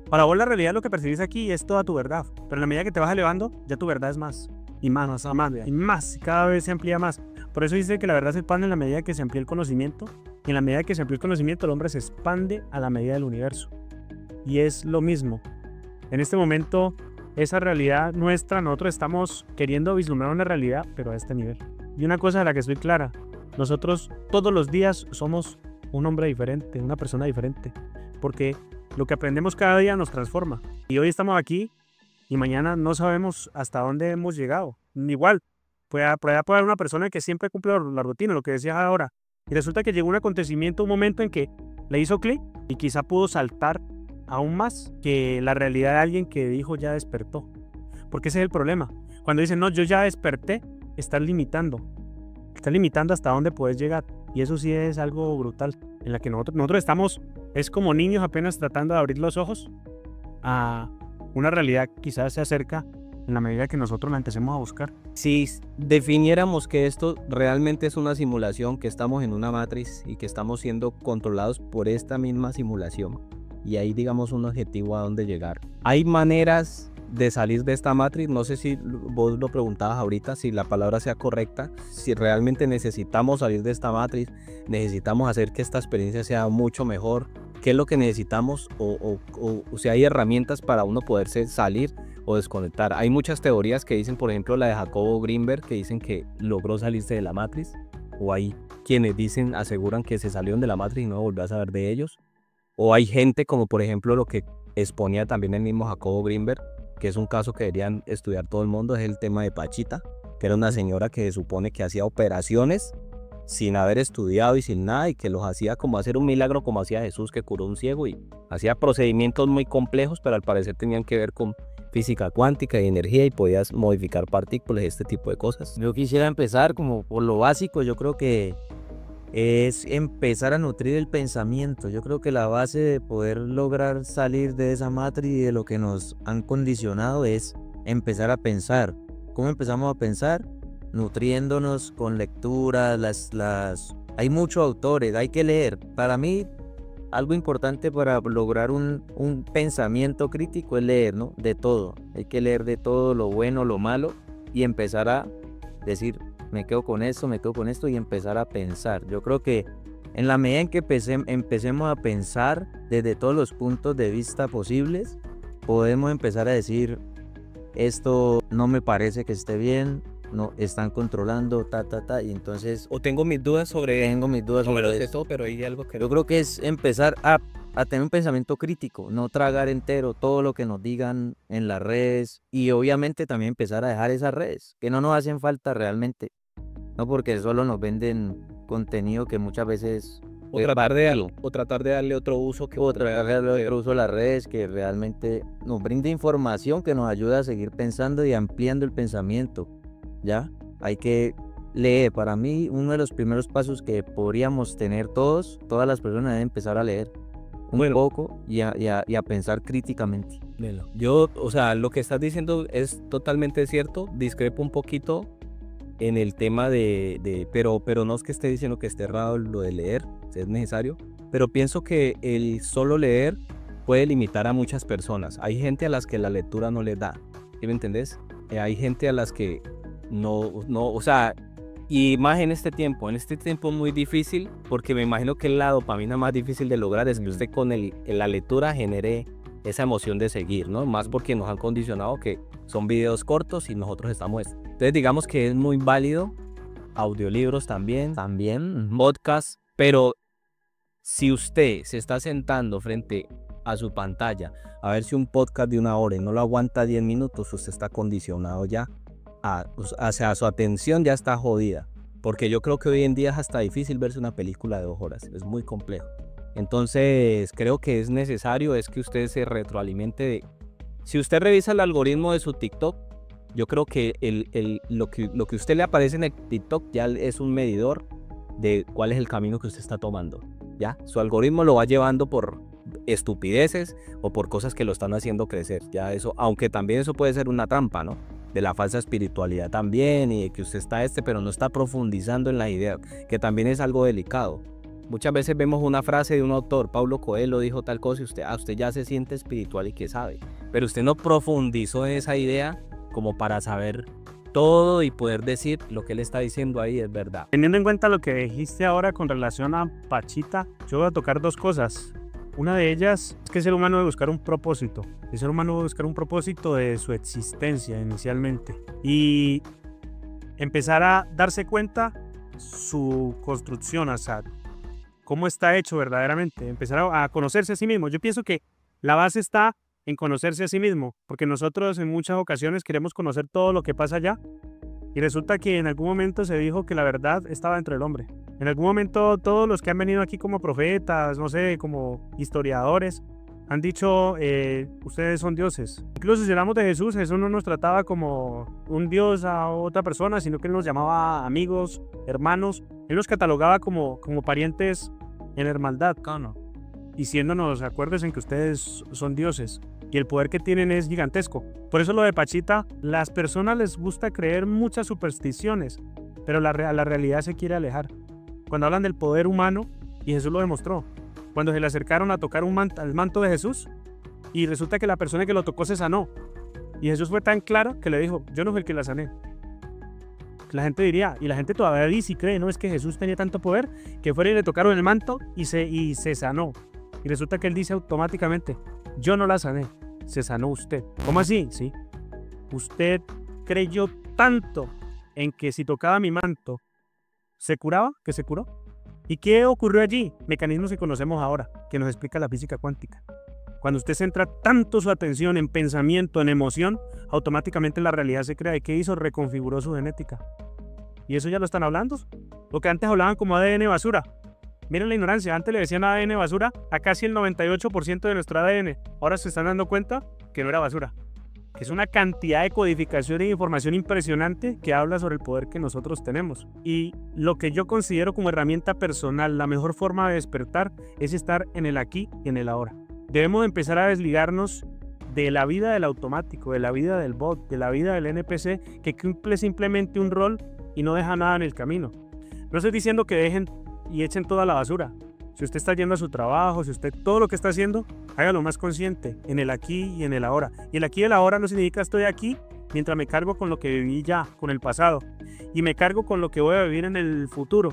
Para vos la realidad lo que percibís aquí es toda tu verdad, pero en la medida que te vas elevando ya tu verdad es más y más y más, y cada vez se amplía más. Por eso dice que la verdad se expande en la medida que se amplía el conocimiento, y en la medida que se amplía el conocimiento el hombre se expande a la medida del universo. Y es lo mismo. En este momento esa realidad nuestra, nosotros estamos queriendo vislumbrar una realidad, pero a este nivel. Y una cosa de la que estoy clara, nosotros todos los días somos un hombre diferente, una persona diferente, porque lo que aprendemos cada día nos transforma. Y hoy estamos aquí y mañana no sabemos hasta dónde hemos llegado. Igual, puede haber una persona que siempre cumple la rutina, lo que decías ahora, y resulta que llegó un acontecimiento, un momento en que le hizo clic y quizá pudo saltar aún más que la realidad de alguien que dijo ya despertó. Porque ese es el problema. Cuando dicen, no, yo ya desperté, estás limitando. Estás limitando hasta dónde puedes llegar. Y eso sí es algo brutal, en la que nosotros estamos, es como niños apenas tratando de abrir los ojos a una realidad que quizás se acerca en la medida que nosotros la empecemos a buscar. Si definiéramos que esto realmente es una simulación, que estamos en una matriz y que estamos siendo controlados por esta misma simulación, y hay, digamos, un objetivo a dónde llegar. Hay maneras de salir de esta matriz. No sé si vos lo preguntabas ahorita, si la palabra sea correcta, si realmente necesitamos salir de esta matriz, necesitamos hacer que esta experiencia sea mucho mejor. ¿Qué es lo que necesitamos? O si hay herramientas para uno poderse salir o desconectar. Hay muchas teorías que dicen, por ejemplo, la de Jacobo Greenberg, que dicen que logró salirse de la matriz, o hay quienes dicen, aseguran que se salieron de la matriz y no volvió a saber de ellos, o hay gente como por ejemplo lo que exponía también el mismo Jacobo Greenberg, que es un caso que deberían estudiar todo el mundo, es el tema de Pachita, que era una señora que se supone que hacía operaciones sin haber estudiado y sin nada, y que los hacía como hacer un milagro como hacía Jesús, que curó un ciego, y hacía procedimientos muy complejos, pero al parecer tenían que ver con física cuántica y energía, y podías modificar partículas y este tipo de cosas. Yo quisiera empezar como por lo básico. Yo creo que es empezar a nutrir el pensamiento. Yo creo que la base de poder lograr salir de esa matriz y de lo que nos han condicionado es empezar a pensar. ¿Cómo empezamos a pensar? Nutriéndonos con lecturas. Hay muchos autores, hay que leer. Para mí, algo importante para lograr un pensamiento crítico es leer, ¿no? De todo. Hay que leer de todo, lo bueno, lo malo, y empezar a decir, me quedo con esto y empezar a pensar. Yo creo que en la medida en que empecemos a pensar desde todos los puntos de vista posibles, podemos empezar a decir, esto no me parece que esté bien, no están controlando, y entonces O tengo mis dudas sobre esto, pero hay algo que yo creo que es empezar a tener un pensamiento crítico, no tragar entero todo lo que nos digan en las redes, y obviamente también empezar a dejar esas redes que no nos hacen falta realmente, no, porque solo nos venden contenido que muchas veces o tratar de darle otro uso que darle uso a las redes, que realmente nos brinda información que nos ayuda a seguir pensando y ampliando el pensamiento. Ya hay que leer. Para mí, uno de los primeros pasos que podríamos tener todas las personas, es empezar a leer un poco y a pensar críticamente. Yo, o sea, lo que estás diciendo es totalmente cierto. Discrepo un poquito en el tema pero no es que esté diciendo que esté errado lo de leer, es necesario, pero pienso que el solo leer puede limitar a muchas personas. Hay gente a las que la lectura no les da, ¿sí me entendés? Hay gente a las que no, o sea, y más en este tiempo muy difícil, porque me imagino que la dopamina más difícil de lograr es que usted con la lectura genere esa emoción de seguir, ¿no? Más porque nos han condicionado que son videos cortos y nosotros estamos... Entonces digamos que es muy válido, audiolibros también, podcasts, pero si usted se está sentando frente a su pantalla a ver si un podcast de 1 hora y no lo aguanta 10 minutos, usted está condicionado ya, o sea, su atención ya está jodida, porque yo creo que hoy en día es hasta difícil verse una película de 2 horas, es muy complejo. Entonces creo que es necesario es que usted se retroalimente si usted revisa el algoritmo de su TikTok, yo creo que lo que usted le aparece en el TikTok ya es un medidor de cuál es el camino que usted está tomando, ¿ya? Su algoritmo lo va llevando por estupideces o por cosas que lo están haciendo crecer, ya eso, aunque también eso puede ser una trampa, ¿no? De la falsa espiritualidad también, y de que usted está pero no está profundizando en la idea, que también es algo delicado. Muchas veces vemos una frase de un autor, Paulo Coelho dijo tal cosa, y usted ya se siente espiritual y que sabe, pero usted no profundizó en esa idea como para saber todo y poder decir lo que él está diciendo ahí es verdad. Teniendo en cuenta lo que dijiste ahora con relación a Pachita, yo voy a tocar 2 cosas. Una de ellas es que el ser humano debe buscar un propósito. El ser humano debe buscar un propósito de su existencia inicialmente y empezar a darse cuenta su construcción, o sea, cómo está hecho verdaderamente, empezar a conocerse a sí mismo. Yo pienso que la base está en conocerse a sí mismo, porque nosotros en muchas ocasiones queremos conocer todo lo que pasa allá y resulta que en algún momento se dijo que la verdad estaba dentro del hombre. En algún momento todos los que han venido aquí como profetas, no sé, como historiadores, han dicho, ustedes son dioses. Incluso si hablamos de Jesús, Jesús no nos trataba como un dios a otra persona, sino que él nos llamaba amigos, hermanos. Él nos catalogaba como parientes en hermandad, diciéndonos, acuérdense en que ustedes son dioses y el poder que tienen es gigantesco. Por eso lo de Pachita, las personas les gusta creer muchas supersticiones, pero la realidad se quiere alejar. Cuando hablan del poder humano, y Jesús lo demostró, cuando se le acercaron a tocar el manto de Jesús, y resulta que la persona que lo tocó se sanó, y Jesús fue tan claro que le dijo, yo no fui el que la sané. La gente diría, y la gente todavía dice y cree, no es que Jesús tenía tanto poder, que fueron y le tocaron el manto y se sanó. Y resulta que él dice automáticamente, yo no la sané, se sanó usted. ¿Cómo así? Sí. Usted creyó tanto en que si tocaba mi manto, se curaba, que se curó. ¿Y qué ocurrió allí? Mecanismos que conocemos ahora, que nos explica la física cuántica. Cuando usted centra tanto su atención en pensamiento, en emoción, automáticamente la realidad se crea. ¿Y qué hizo? Reconfiguró su genética. Y eso ya lo están hablando. Lo que antes hablaban como ADN basura. Miren la ignorancia, antes le decían ADN basura a casi el 98% de nuestro ADN. Ahora se están dando cuenta que no era basura. Que es una cantidad de codificación e información impresionante que habla sobre el poder que nosotros tenemos. Y lo que yo considero como herramienta personal, la mejor forma de despertar es estar en el aquí y en el ahora. Debemos empezar a desligarnos de la vida del automático, de la vida del bot, de la vida del NPC que cumple simplemente un rol y no deja nada en el camino. No estoy diciendo que dejen y echen toda la basura. Si usted está yendo a su trabajo, si usted todo lo que está haciendo, hágalo más consciente, en el aquí y en el ahora. Y el aquí y el ahora no significa estoy aquí mientras me cargo con lo que viví ya, con el pasado, y me cargo con lo que voy a vivir en el futuro.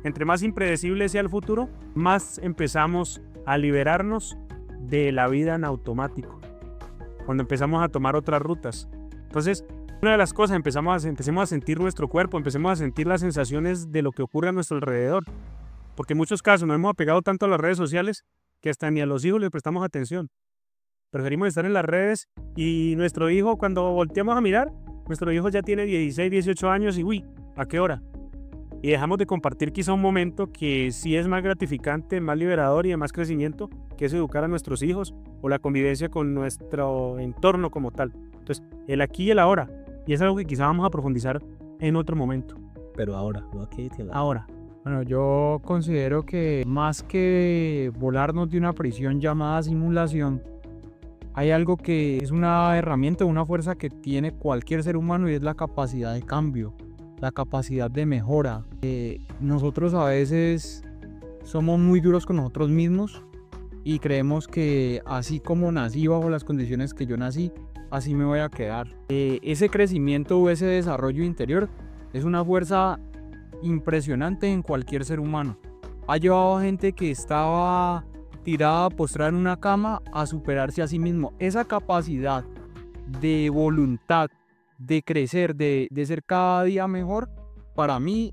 Entre más impredecible sea el futuro, más empezamos a liberarnos de la vida en automático, cuando empezamos a tomar otras rutas. Entonces, una de las cosas, empecemos a sentir nuestro cuerpo, empecemos a sentir las sensaciones de lo que ocurre a nuestro alrededor. Porque en muchos casos nos hemos apegado tanto a las redes sociales que hasta ni a los hijos les prestamos atención. Preferimos estar en las redes y nuestro hijo, cuando volteamos a mirar, nuestro hijo ya tiene 16, 18 años y uy, ¿a qué hora? Y dejamos de compartir quizá un momento que sí es más gratificante, más liberador y de más crecimiento, que es educar a nuestros hijos o la convivencia con nuestro entorno como tal. Entonces, el aquí y el ahora. Y es algo que quizá vamos a profundizar en otro momento. Pero ahora, no aquí, Ahora. Bueno, yo considero que más que volarnos de una prisión llamada simulación, hay algo que es una herramienta, una fuerza que tiene cualquier ser humano y es la capacidad de cambio, la capacidad de mejora. Nosotros a veces somos muy duros con nosotros mismos y creemos que así como nací bajo las condiciones que yo nací, así me voy a quedar. Ese crecimiento o ese desarrollo interior es una fuerza impresionante en cualquier ser humano. Ha llevado a gente que estaba tirada, postrada en una cama, a superarse a sí mismo. Esa capacidad de voluntad, de crecer, de ser cada día mejor, para mí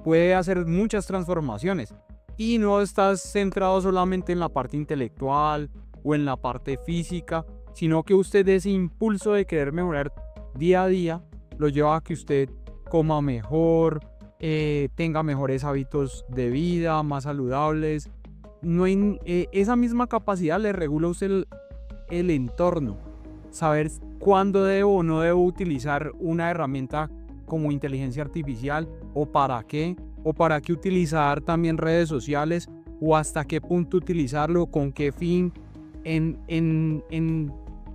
puede hacer muchas transformaciones. Y no estás centrado solamente en la parte intelectual o en la parte física, sino que usted ese impulso de querer mejorar día a día lo lleva a que usted coma mejor, tenga mejores hábitos de vida, más saludables. Esa misma capacidad le regula a usted el entorno. Saber cuándo debo o no debo utilizar una herramienta como inteligencia artificial o para qué utilizar también redes sociales o hasta qué punto utilizarlo, con qué fin. En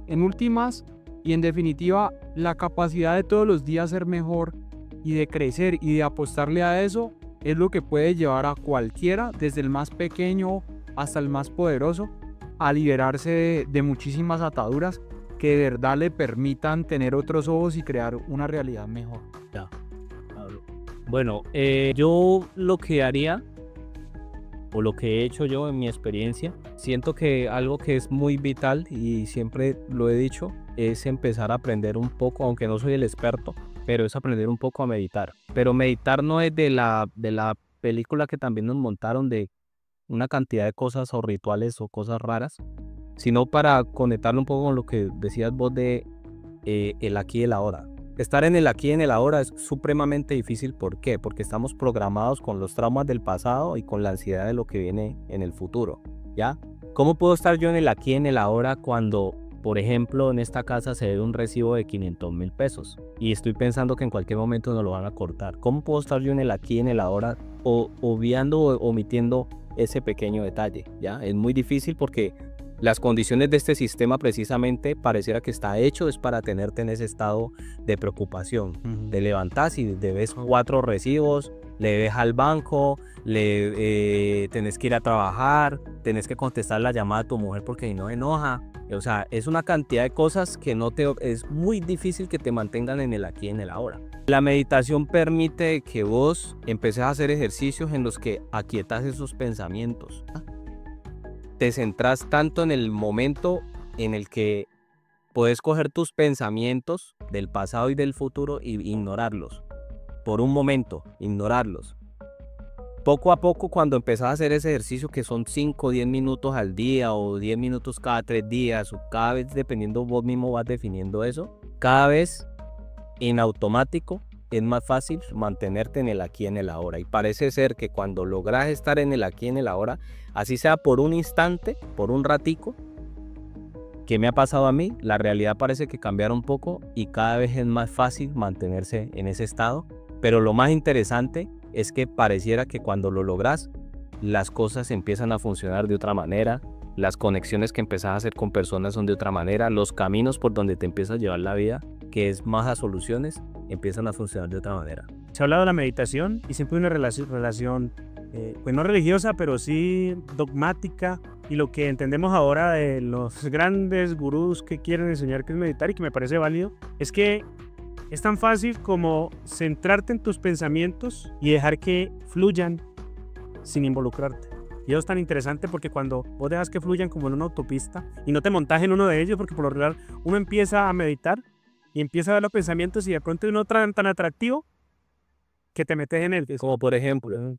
últimas y en definitiva, la capacidad de todos los días ser mejor y de crecer y de apostarle a eso es lo que puede llevar a cualquiera, desde el más pequeño hasta el más poderoso, a liberarse de muchísimas ataduras que de verdad le permitan tener otros ojos y crear una realidad mejor. Ya, Pablo. Bueno, yo lo que haría, o lo que he hecho yo en mi experiencia, siento que algo que es muy vital y siempre lo he dicho, es empezar a aprender un poco, aunque no soy el experto, pero es aprender un poco a meditar. Pero meditar no es de la película que también nos montaron de una cantidad de cosas o rituales o cosas raras, sino para conectarlo un poco con lo que decías vos de el aquí y el ahora. Estar en el aquí y en el ahora es supremamente difícil. ¿Por qué? Porque estamos programados con los traumas del pasado y con la ansiedad de lo que viene en el futuro, ¿ya? ¿Cómo puedo estar yo en el aquí y en el ahora cuando, por ejemplo, en esta casa se ve un recibo de 500.000 pesos y estoy pensando que en cualquier momento nos lo van a cortar? ¿Cómo puedo estar yo en el aquí y en el ahora obviando o omitiendo ese pequeño detalle? ¿Ya? Es muy difícil porque las condiciones de este sistema precisamente pareciera que está hecho es para tenerte en ese estado de preocupación. Te levantás y debes 4 recibos, le debes al banco, tenés que ir a trabajar, tenés que contestar la llamada a tu mujer porque si no enoja. O sea, es una cantidad de cosas que es muy difícil que te mantengan en el aquí y en el ahora. La meditación permite que vos empieces a hacer ejercicios en los que aquietas esos pensamientos. Te centras tanto en el momento en el que puedes coger tus pensamientos del pasado y del futuro y ignorarlos. Por un momento, ignorarlos. Poco a poco, cuando empezás a hacer ese ejercicio, que son 5 o 10 minutos al día o 10 minutos cada 3 días, o cada vez dependiendo vos mismo vas definiendo eso, cada vez en automático es más fácil mantenerte en el aquí y en el ahora. Y parece ser que cuando logras estar en el aquí y en el ahora, así sea por un instante, por un ratico, que me ha pasado a mí, la realidad parece que cambiaron un poco y cada vez es más fácil mantenerse en ese estado. Pero lo más interesante es que pareciera que cuando lo logras, las cosas empiezan a funcionar de otra manera, las conexiones que empezás a hacer con personas son de otra manera, los caminos por donde te empieza a llevar la vida, que es más a soluciones, empiezan a funcionar de otra manera. Se ha hablado de la meditación y siempre hay una relación pues no religiosa, pero sí dogmática, y lo que entendemos ahora de los grandes gurús que quieren enseñar que es meditar y que me parece válido, es que es tan fácil como centrarte en tus pensamientos y dejar que fluyan sin involucrarte. Y eso es tan interesante porque cuando vos dejas que fluyan como en una autopista y no te montas en uno de ellos, porque por lo general uno empieza a meditar y empieza a ver los pensamientos y de pronto hay uno tan atractivo que te metes en él. Como por ejemplo.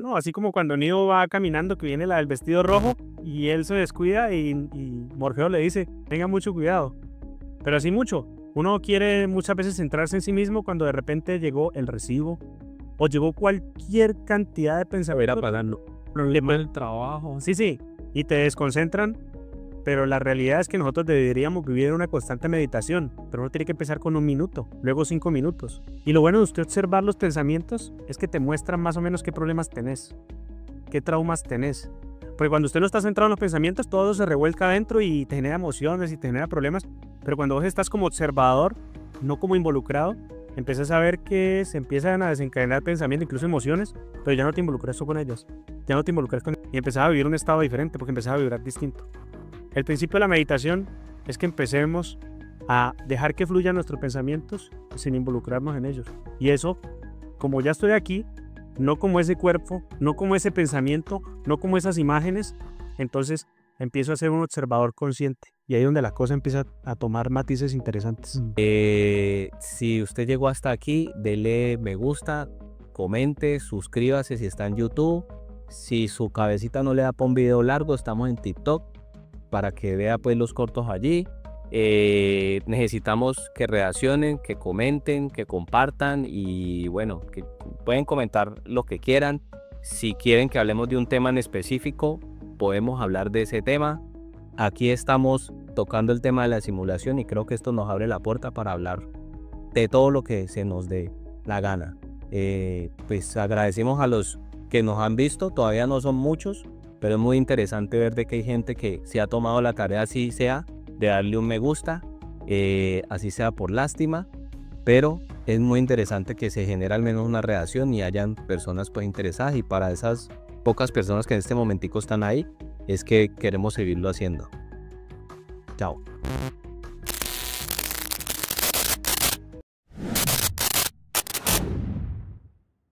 No, así como cuando Neo va caminando, que viene la del vestido rojo y él se descuida y Morfeo le dice, tenga mucho cuidado. Pero así mucho. Uno quiere muchas veces centrarse en sí mismo cuando de repente llegó el recibo o llegó cualquier cantidad de pensamientos. Pagando problemas del trabajo. Sí, y te desconcentran, pero la realidad es que nosotros deberíamos vivir en una constante meditación, pero uno tiene que empezar con 1 minuto, luego 5 minutos. Y lo bueno de usted observar los pensamientos es que te muestran más o menos qué problemas tenés, qué traumas tenés. Porque cuando usted no está centrado en los pensamientos, todo se revuelca adentro y te genera emociones y te genera problemas. Pero cuando vos estás como observador, no como involucrado, empiezas a ver que se empiezan a desencadenar pensamientos, incluso emociones, pero ya no te involucras tú con ellas. Ya no te involucras con ellas. Y empezás a vivir un estado diferente porque empezás a vibrar distinto. El principio de la meditación es que empecemos a dejar que fluyan nuestros pensamientos sin involucrarnos en ellos. Y eso, como ya estoy aquí, no como ese cuerpo, no como ese pensamiento, no como esas imágenes, entonces empiezo a ser un observador consciente. Y ahí es donde la cosa empieza a tomar matices interesantes. Si usted llegó hasta aquí, dele me gusta, comente, suscríbase si está en YouTube. Si su cabecita no le da para un video largo, estamos en TikTok para que vea pues los cortos allí. Necesitamos que reaccionen, que comenten, que compartan y bueno, que pueden comentar lo que quieran. Si quieren que hablemos de un tema en específico, podemos hablar de ese tema. Aquí estamos tocando el tema de la simulación y creo que esto nos abre la puerta para hablar de todo lo que se nos dé la gana. Pues agradecemos a los que nos han visto, todavía no son muchos, pero es muy interesante ver de que hay gente que se ha tomado la tarea, así sea, de darle un me gusta, así sea por lástima, pero es muy interesante que se genere al menos una reacción y hayan personas pues interesadas, y para esas pocas personas que en este momentico están ahí, es que queremos seguirlo haciendo. Chao.